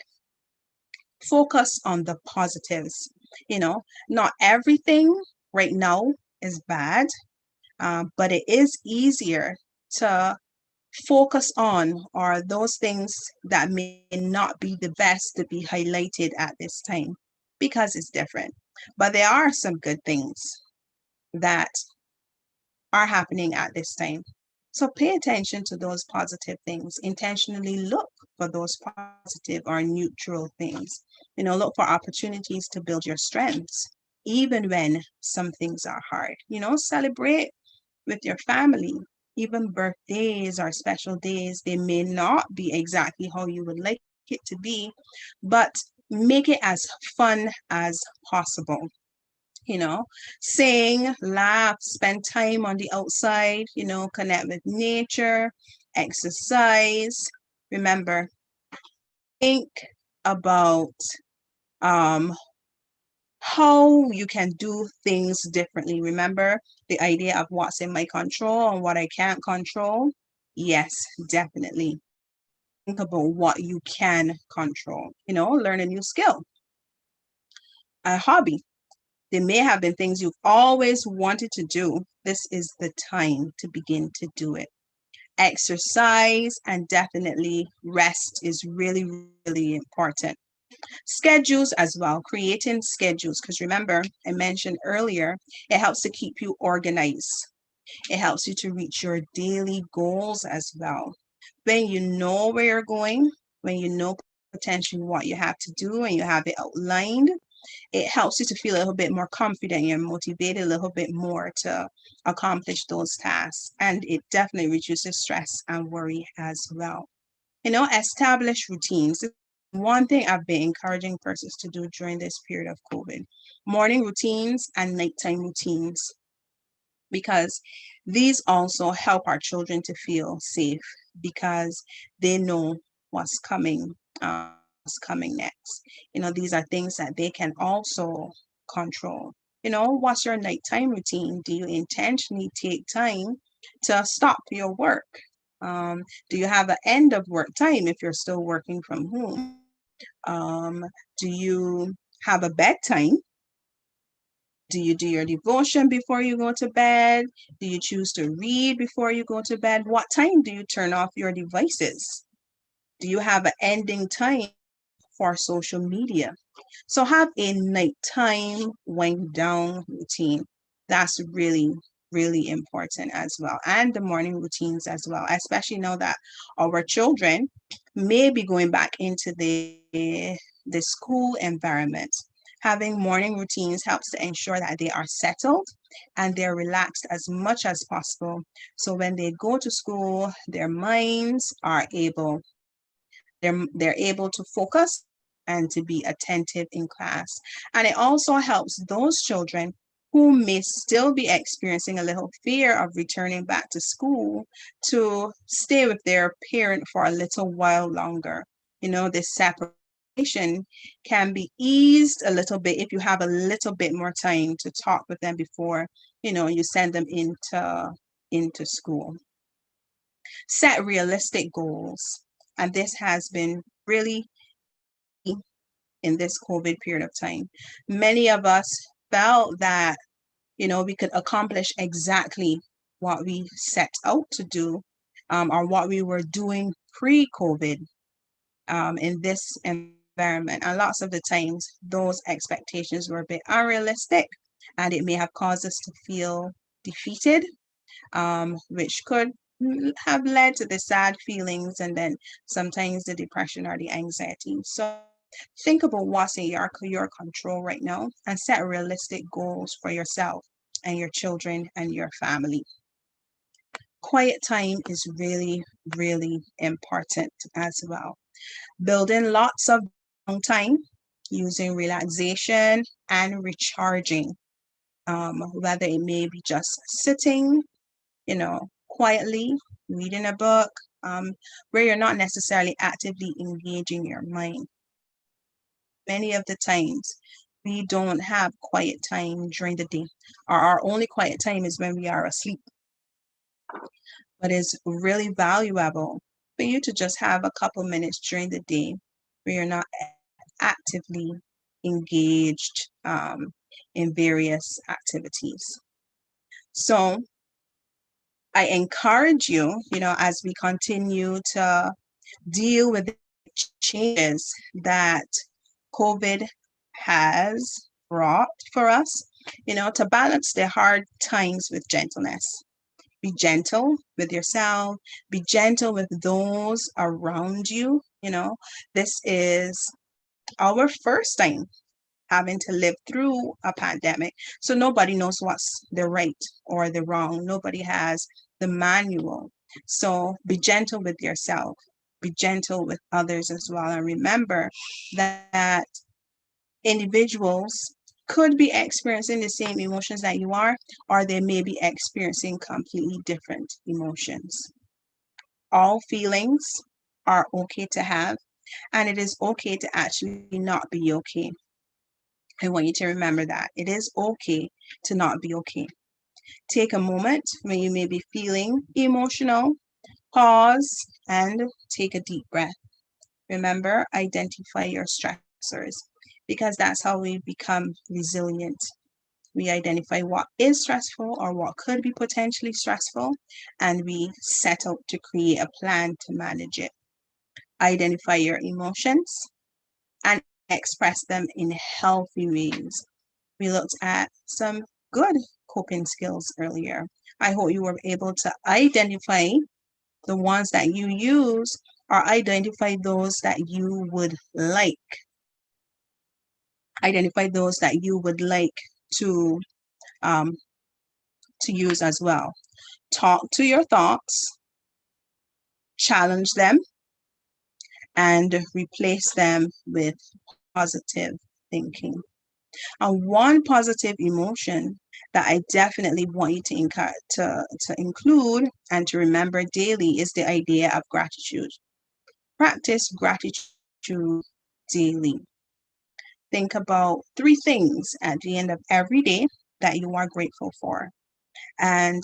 Focus on the positives. Not everything right now is bad, but it is easier to focus on are those things that may not be the best to be highlighted at this time because it's different. But there are some good things that are happening at this time. So pay attention to those positive things. Intentionally look for those positive or neutral things. Look for opportunities to build your strengths, even when some things are hard. Celebrate with your family. Even birthdays or special days, they may not be exactly how you would like it to be, but make it as fun as possible. you know, Sing, laugh, spend time on the outside, connect with nature, exercise. Remember, think about um, how you can do things differently. Remember the idea of what's in my control and what I can't control? Yes, definitely. Think about what you can control, learn a new skill, a hobby, They may have been things you've always wanted to do. This is the time to begin to do it. Exercise and definitely rest is really, really important. Schedules as well, creating schedules, because remember, I mentioned earlier, it helps to keep you organized. It helps you to reach your daily goals as well. When you know where you're going, when you know potentially what you have to do and you have it outlined, it helps you to feel a little bit more confident. You're motivated a little bit more to accomplish those tasks. And it definitely reduces stress and worry as well. Establish routines. One thing I've been encouraging persons to do during this period of COVID, morning routines and nighttime routines, because these also help our children to feel safe because they know what's coming, what's coming next. These are things that they can also control. What's your nighttime routine? Do you intentionally take time to stop your work? Do you have an end of work time if you're still working from home? Um, do you have a bedtime? Do you do your devotion before you go to bed? Do you choose to read before you go to bed? What time do you turn off your devices? Do you have an ending time for social media? So have a nighttime wind down routine. That's really, really important as well. And the morning routines as well, especially now that our children may be going back into the school environment. Having morning routines helps to ensure that they are settled and they're relaxed as much as possible. So when they go to school, their minds are they're able to focus and to be attentive in class. And it also helps those children who may still be experiencing a little fear of returning back to school to stay with their parent for a little while longer. This separation can be eased a little bit if you have a little bit more time to talk with them before, you send them into school. Set realistic goals. And this has been really key in this COVID period of time. Many of us felt that, we could accomplish exactly what we set out to do, or what we were doing pre-COVID, in this environment. And lots of the times, those expectations were a bit unrealistic, and it may have caused us to feel defeated, which could have led to the sad feelings and then sometimes the depression or the anxiety. So think about what's in your control right now and set realistic goals for yourself and your children and your family. Quiet time is really, really important as well. Building lots of time using relaxation and recharging, whether it may be just sitting, quietly reading a book, where you're not necessarily actively engaging your mind. Many of the times, we don't have quiet time during the day, or our only quiet time is when we are asleep. But it's really valuable for you to just have a couple minutes during the day where you're not actively engaged, in various activities. So I encourage you, as we continue to deal with the changes that COVID has brought for us, to balance the hard times with gentleness. Be gentle with yourself, be gentle with those around you. This is our first time having to live through a pandemic. So nobody knows what's the right or the wrong. Nobody has the manual. So be gentle with yourself, be gentle with others as well. And remember that individuals could be experiencing the same emotions that you are, or they may be experiencing completely different emotions. All feelings are okay to have, and it is okay to actually not be okay. I want you to remember that it is okay to not be okay. Take a moment when you may be feeling emotional, pause and take a deep breath. Remember, identify your stressors because that's how we become resilient. We identify what is stressful or what could be potentially stressful, and we set out to create a plan to manage it. Identify your emotions and express them in healthy ways. We looked at some good coping skills earlier. I hope you were able to identify the ones that you use or identify those that you would like. Identify those that you would like to um, to use as well. Talk to your thoughts, challenge them, and replace them with positive thinking. And one positive emotion that I definitely want you to include and to remember daily is the idea of gratitude. Practice gratitude daily. Think about three things at the end of every day that you are grateful for. And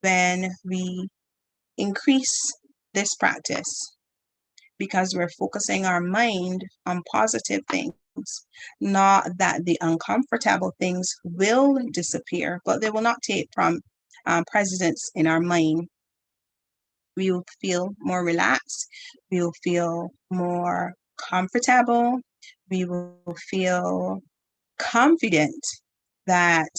when we increase this practice, because we're focusing our mind on positive things, not that the uncomfortable things will disappear, but they will not take precedence in our mind. We will feel more relaxed. We will feel more comfortable. We will feel confident that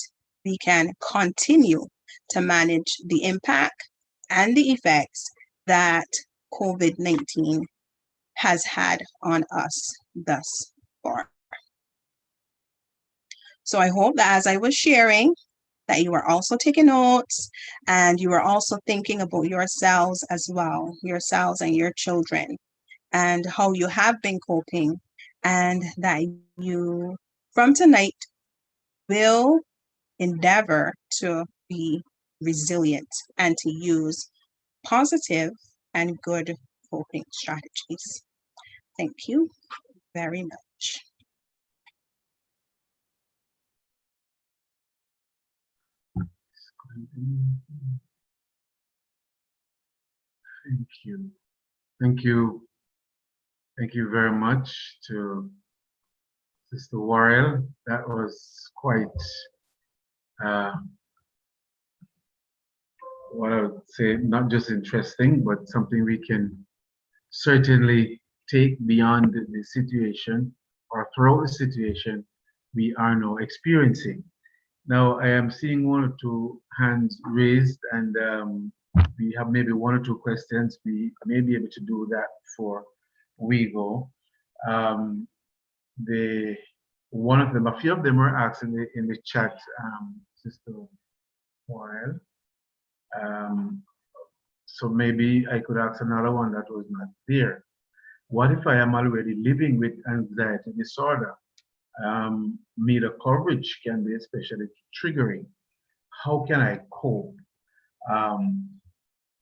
we can continue to manage the impact and the effects that COVID-19 has had on us thus far. So I hope that as I was sharing, that you are also taking notes and you are also thinking about yourselves as well, yourselves and your children, and how you have been coping, and that you, from tonight, will endeavor to be resilient and to use positive and good coping strategies. Thank you very much. Thank you. Thank you. Thank you very much to Sister Warrell. That was quite, uh, what I would say, not just interesting, but something we can certainly take beyond the situation or throughout the situation we are now experiencing. Now, I am seeing one or two hands raised, and we have maybe one or two questions. We may be able to do that before we go. Um, the One of them, a few of them were asked in the chat, Sister While. So maybe I could ask another one that was not there. What if I am already living with anxiety disorder? Media coverage can be especially triggering. How can I cope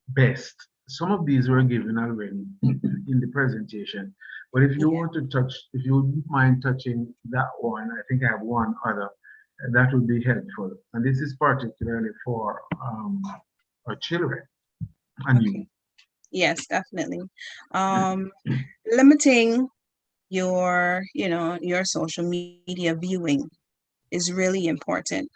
best? Some of these were given already in the presentation, but if you want to touch, if you wouldn't mind touching that one, I think I have one other, that would be helpful. And this is particularly for our children and you. Yes, definitely. Limiting your social media viewing is really important,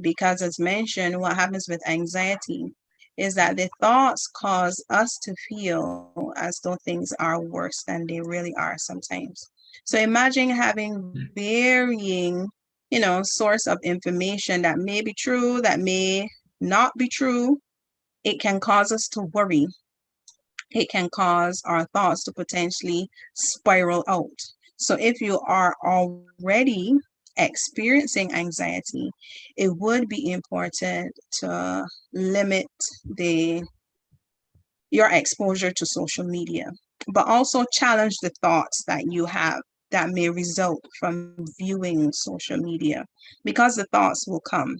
because as mentioned, what happens with anxiety is that the thoughts cause us to feel as though things are worse than they really are sometimes. So imagine having varying, source of information that may be true, that may not be true. It can cause us to worry. It can cause our thoughts to potentially spiral out. So if you are already experiencing anxiety, it would be important to limit the your exposure to social media, but also challenge the thoughts that you have that may result from viewing social media, because the thoughts will come,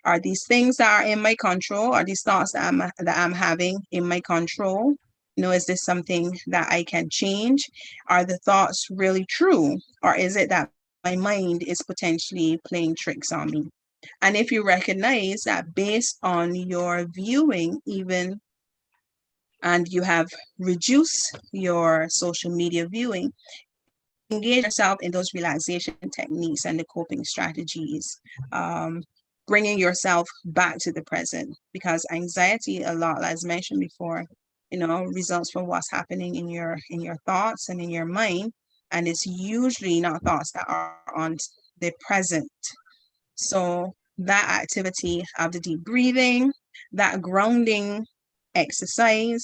are these things that are in my control? Are these thoughts that I'm having in my control? Is this something that I can change? Are the thoughts really true? Or is it that my mind is potentially playing tricks on me? And if you recognize that based on your viewing, even, and you have reduced your social media viewing, it engage yourself in those relaxation techniques and the coping strategies, bringing yourself back to the present, because anxiety, a lot, as mentioned before, results from what's happening in your thoughts and in your mind, and it's usually not thoughts that are on the present. So that activity of the deep breathing, that grounding exercise,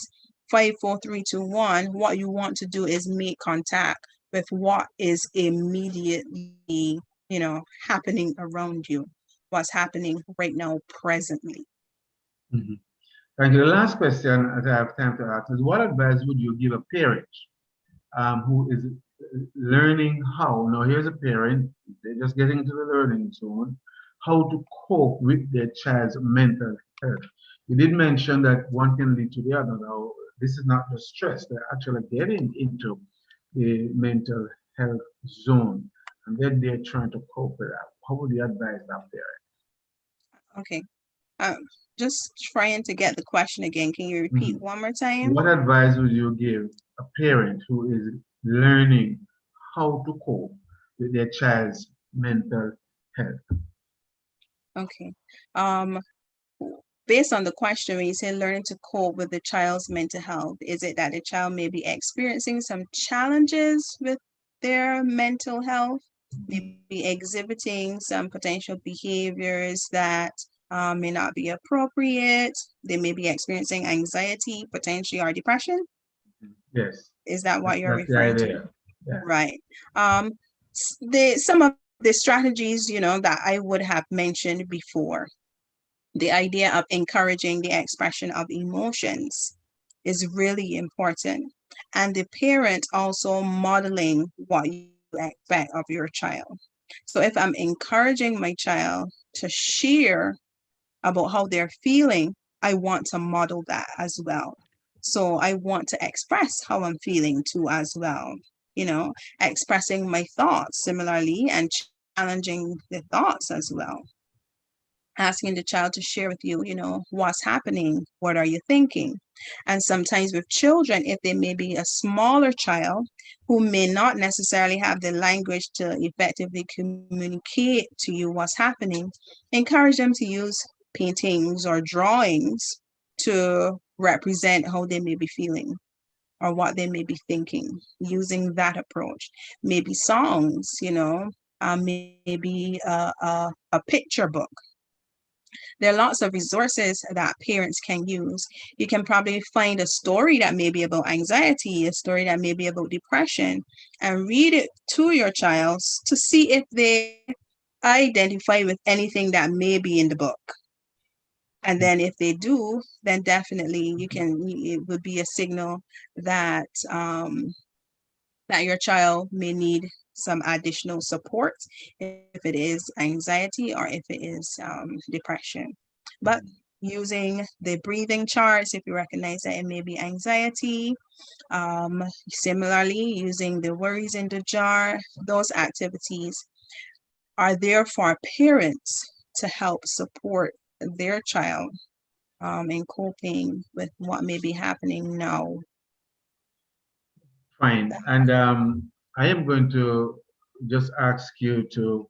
5, 4, 3, 2, 1, what you want to do is make contact with what is immediately, happening around you, what's happening right now, presently. Mhm. Thank you. The last question that I have time to ask is, what advice would you give a parent who is learning how? Now, here's a parent, they're just getting to the learning zone, how to cope with their child's mental health. You did mention that one can lead to the other. Now, this is not just stress, they're actually getting into the mental health zone, and then they're trying to cope with that. How would you advise that parent? Okay. Just trying to get the question again. Can you repeat one more time? What advice would you give a parent who is learning how to cope with their child's mental health? Okay. Based on the question, when you say learning to cope with the child's mental health, is it that the child may be experiencing some challenges with their mental health, maybe exhibiting some potential behaviors that may not be appropriate? They may be experiencing anxiety, potentially, or depression. Yes. Is that what you're That's the referring to? idea. Yeah. Right. Some of the strategies, that I would have mentioned before, the idea of encouraging the expression of emotions is really important. And the parent also modeling what you expect of your child. So if I'm encouraging my child to share about how they're feeling, I want to model that as well. So I want to express how I'm feeling too as well, expressing my thoughts similarly and challenging the thoughts as well. Asking the child to share with you, what's happening, what are you thinking? And sometimes with children, if they may be a smaller child who may not necessarily have the language to effectively communicate to you what's happening, encourage them to use paintings or drawings to represent how they may be feeling or what they may be thinking, using that approach. Maybe songs, maybe a picture book. There are lots of resources that parents can use. You can probably find a story that may be about anxiety, a story that may be about depression, and read it to your child to see if they identify with anything that may be in the book. And then if they do, then definitely it would be a signal that that your child may need some additional support if it is anxiety or if it is depression. But using the breathing charts, if you recognize that it may be anxiety, similarly, using the worries in the jar, those activities are there for parents to help support their child in coping with what may be happening now. Fine. And I am going to just ask you to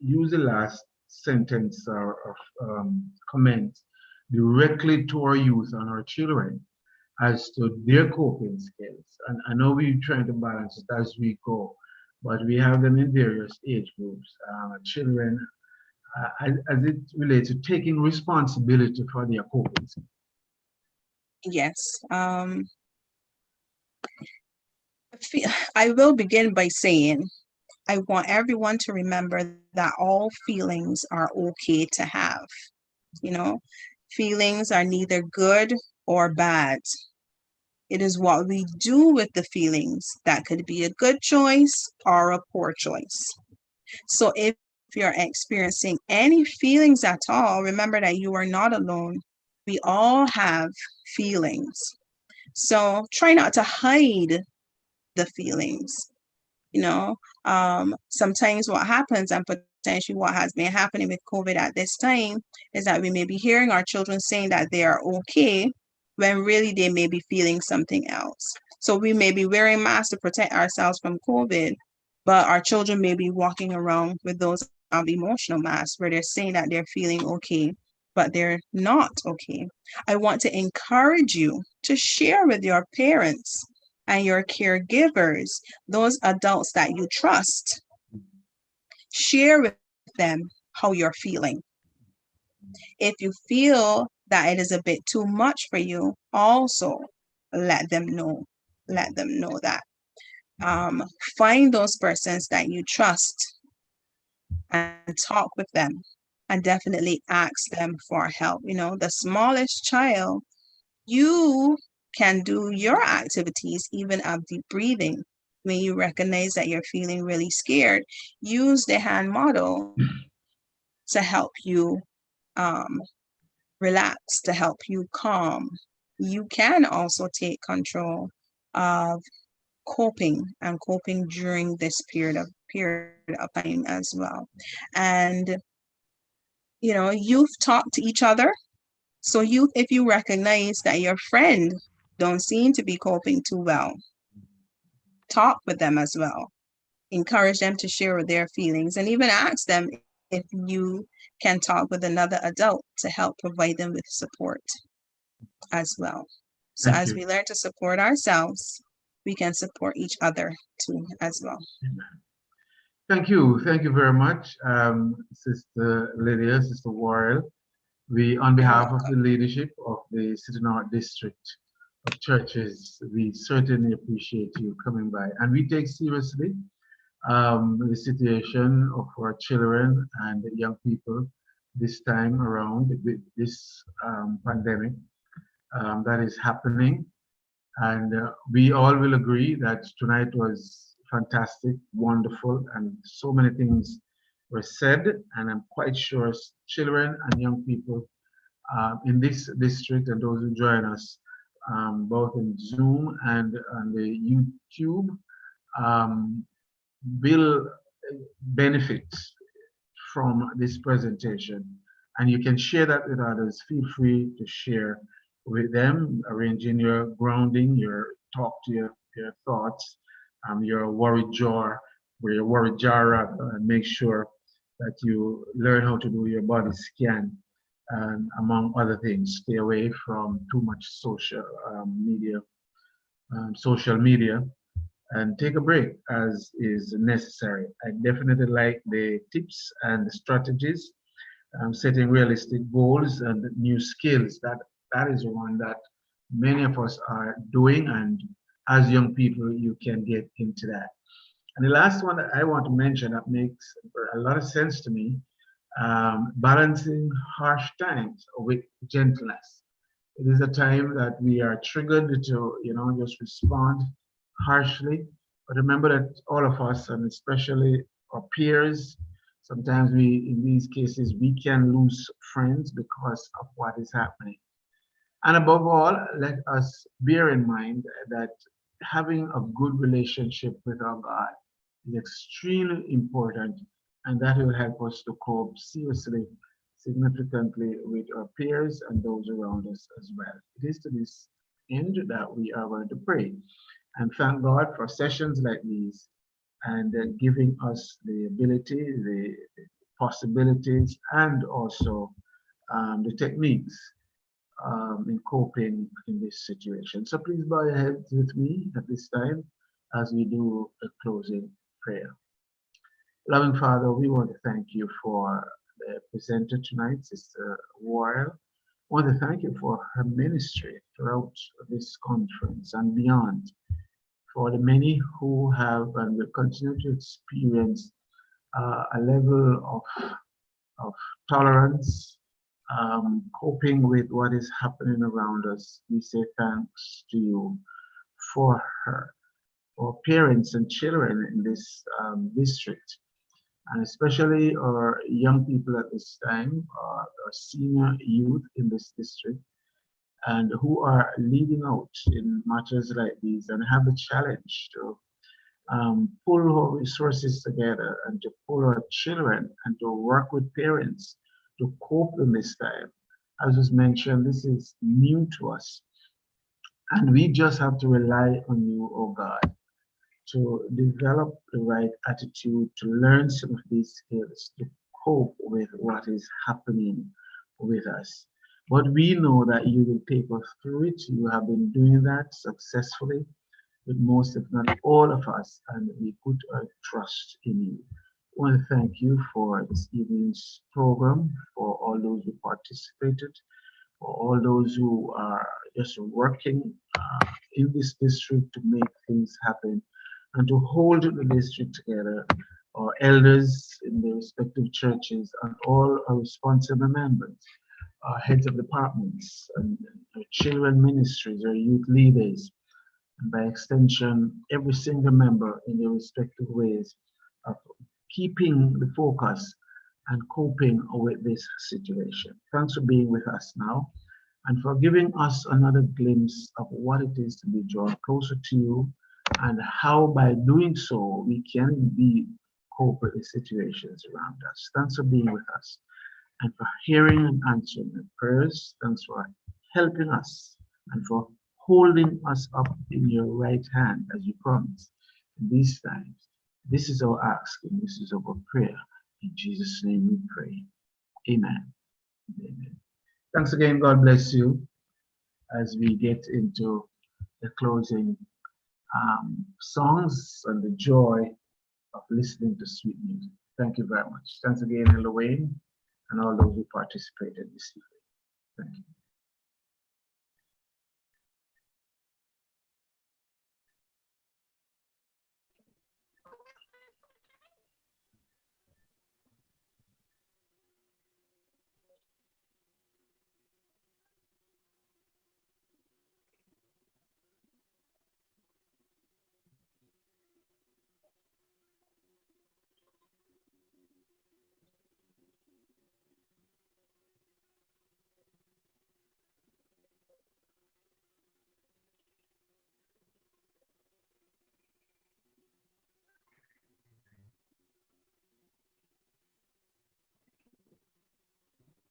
use the last sentence or comment directly to our youth and our children as to their coping skills. And I know we're trying to balance it as we go, but we have them in various age groups. Children, as it relates to taking responsibility for their coping skills. Yes. I will begin by saying I want everyone to remember that all feelings are okay to have. Feelings are neither good or bad. It is what we do with the feelings that could be a good choice or a poor choice. So if you're experiencing any feelings at all, remember that you are not alone. We all have feelings. So try not to hide the feelings. Sometimes what happens, and potentially what has been happening with COVID at this time, is that we may be hearing our children saying that they are okay when really they may be feeling something else. So we may be wearing masks to protect ourselves from COVID, But our children may be walking around with those emotional masks where they're saying that they're feeling okay, but they're not okay. I want to encourage you to share with your parents and your caregivers, those adults that you trust. Share with them how you're feeling. If you feel that it is a bit too much for you, also let them know. Let them know that. Um, Find those persons that you trust and talk with them and definitely ask them for help. You know, the smallest child, you can do your activities even of deep breathing. When you recognize that you're feeling really scared, use the hand model to help you um, relax, to help you calm. You can also take control of coping during this period of time as well. And you've talked to each other. So if you recognize that your friend don't seem to be coping too well, talk with them as well. Encourage them to share their feelings and even ask them if you can talk with another adult to help provide them with support as well. So Thank as you. we learn to support ourselves, we can support each other too as well. Thank you. Thank you very much, Sister Lydia, Sister Warrell. We, on You're behalf of the welcome. leadership of the City North District of Churches, we certainly appreciate you coming by. And we take seriously the situation of our children and young people this time around with this pandemic that is happening. And we all will agree that tonight was fantastic, wonderful, and so many things were said. And I'm quite sure children and young people in this district and those who join us both in Zoom and on the YouTube um, will benefit from this presentation. And you can share that with others. Feel free to share with them, arranging your grounding, your talk to your thoughts, your worry jar, or your worry jar, rather, and make sure that you learn how to do your body scan. And among other things, stay away from too much social media, and take a break as is necessary. I definitely like the tips and the strategies, setting realistic goals and new skills. That is one that many of us are doing, and as young people, you can get into that. And the last one that I want to mention that makes a lot of sense to me, balancing harsh times with gentleness. It is a time that we are triggered to, just respond harshly. But remember that all of us, and especially our peers, sometimes in these cases, we can lose friends because of what is happening. And above all, let us bear in mind that having a good relationship with our God is extremely important, and that will help us to cope seriously, significantly with our peers and those around us as well. It is to this end that we are going to pray and thank God for sessions like these and giving us the ability, the possibilities, and also the techniques in coping in this situation. So please bow your heads with me at this time as we do a closing prayer. Loving Father, we want to thank you for the presenter tonight, Sister Warrell. I want to thank you for her ministry throughout this conference and beyond, for the many who have and will continue to experience a level of tolerance, coping with what is happening around us. We say thanks to you for her, for parents and children in this district, and especially our young people at this time, our senior youth in this district, and who are leading out in matters like these and have the challenge to pull our resources together and to pull our children and to work with parents to cope in this time. As was mentioned, this is new to us, and we just have to rely on you, oh God. to develop the right attitude, to learn some of these skills, to cope with what is happening with us. But we know that you will take us through it. You have been doing that successfully with most, if not all of us, and we put our trust in you. I want to thank you for this evening's program, for all those who participated, for all those who are just working in this district to make things happen and to hold the district together, our elders in the respective churches and all our responsible members, our heads of departments and our children ministries, our youth leaders, and by extension, every single member in their respective ways of keeping the focus and coping with this situation. Thanks for being with us now and for giving us another glimpse of what it is to be drawn closer to you and how by doing so we can indeed cope with the situations around us. Thanks for being with us and for hearing and answering the prayers. Thanks for helping us and for holding us up in your right hand as you promised in these times. This is our ask and this is our prayer. In Jesus' name we pray. Amen. Amen. Thanks again. God bless you as we get into the closing songs and the joy of listening to sweet music. Thank you very much. Thanks again, Elaine, and all those who participated this evening. Thank you.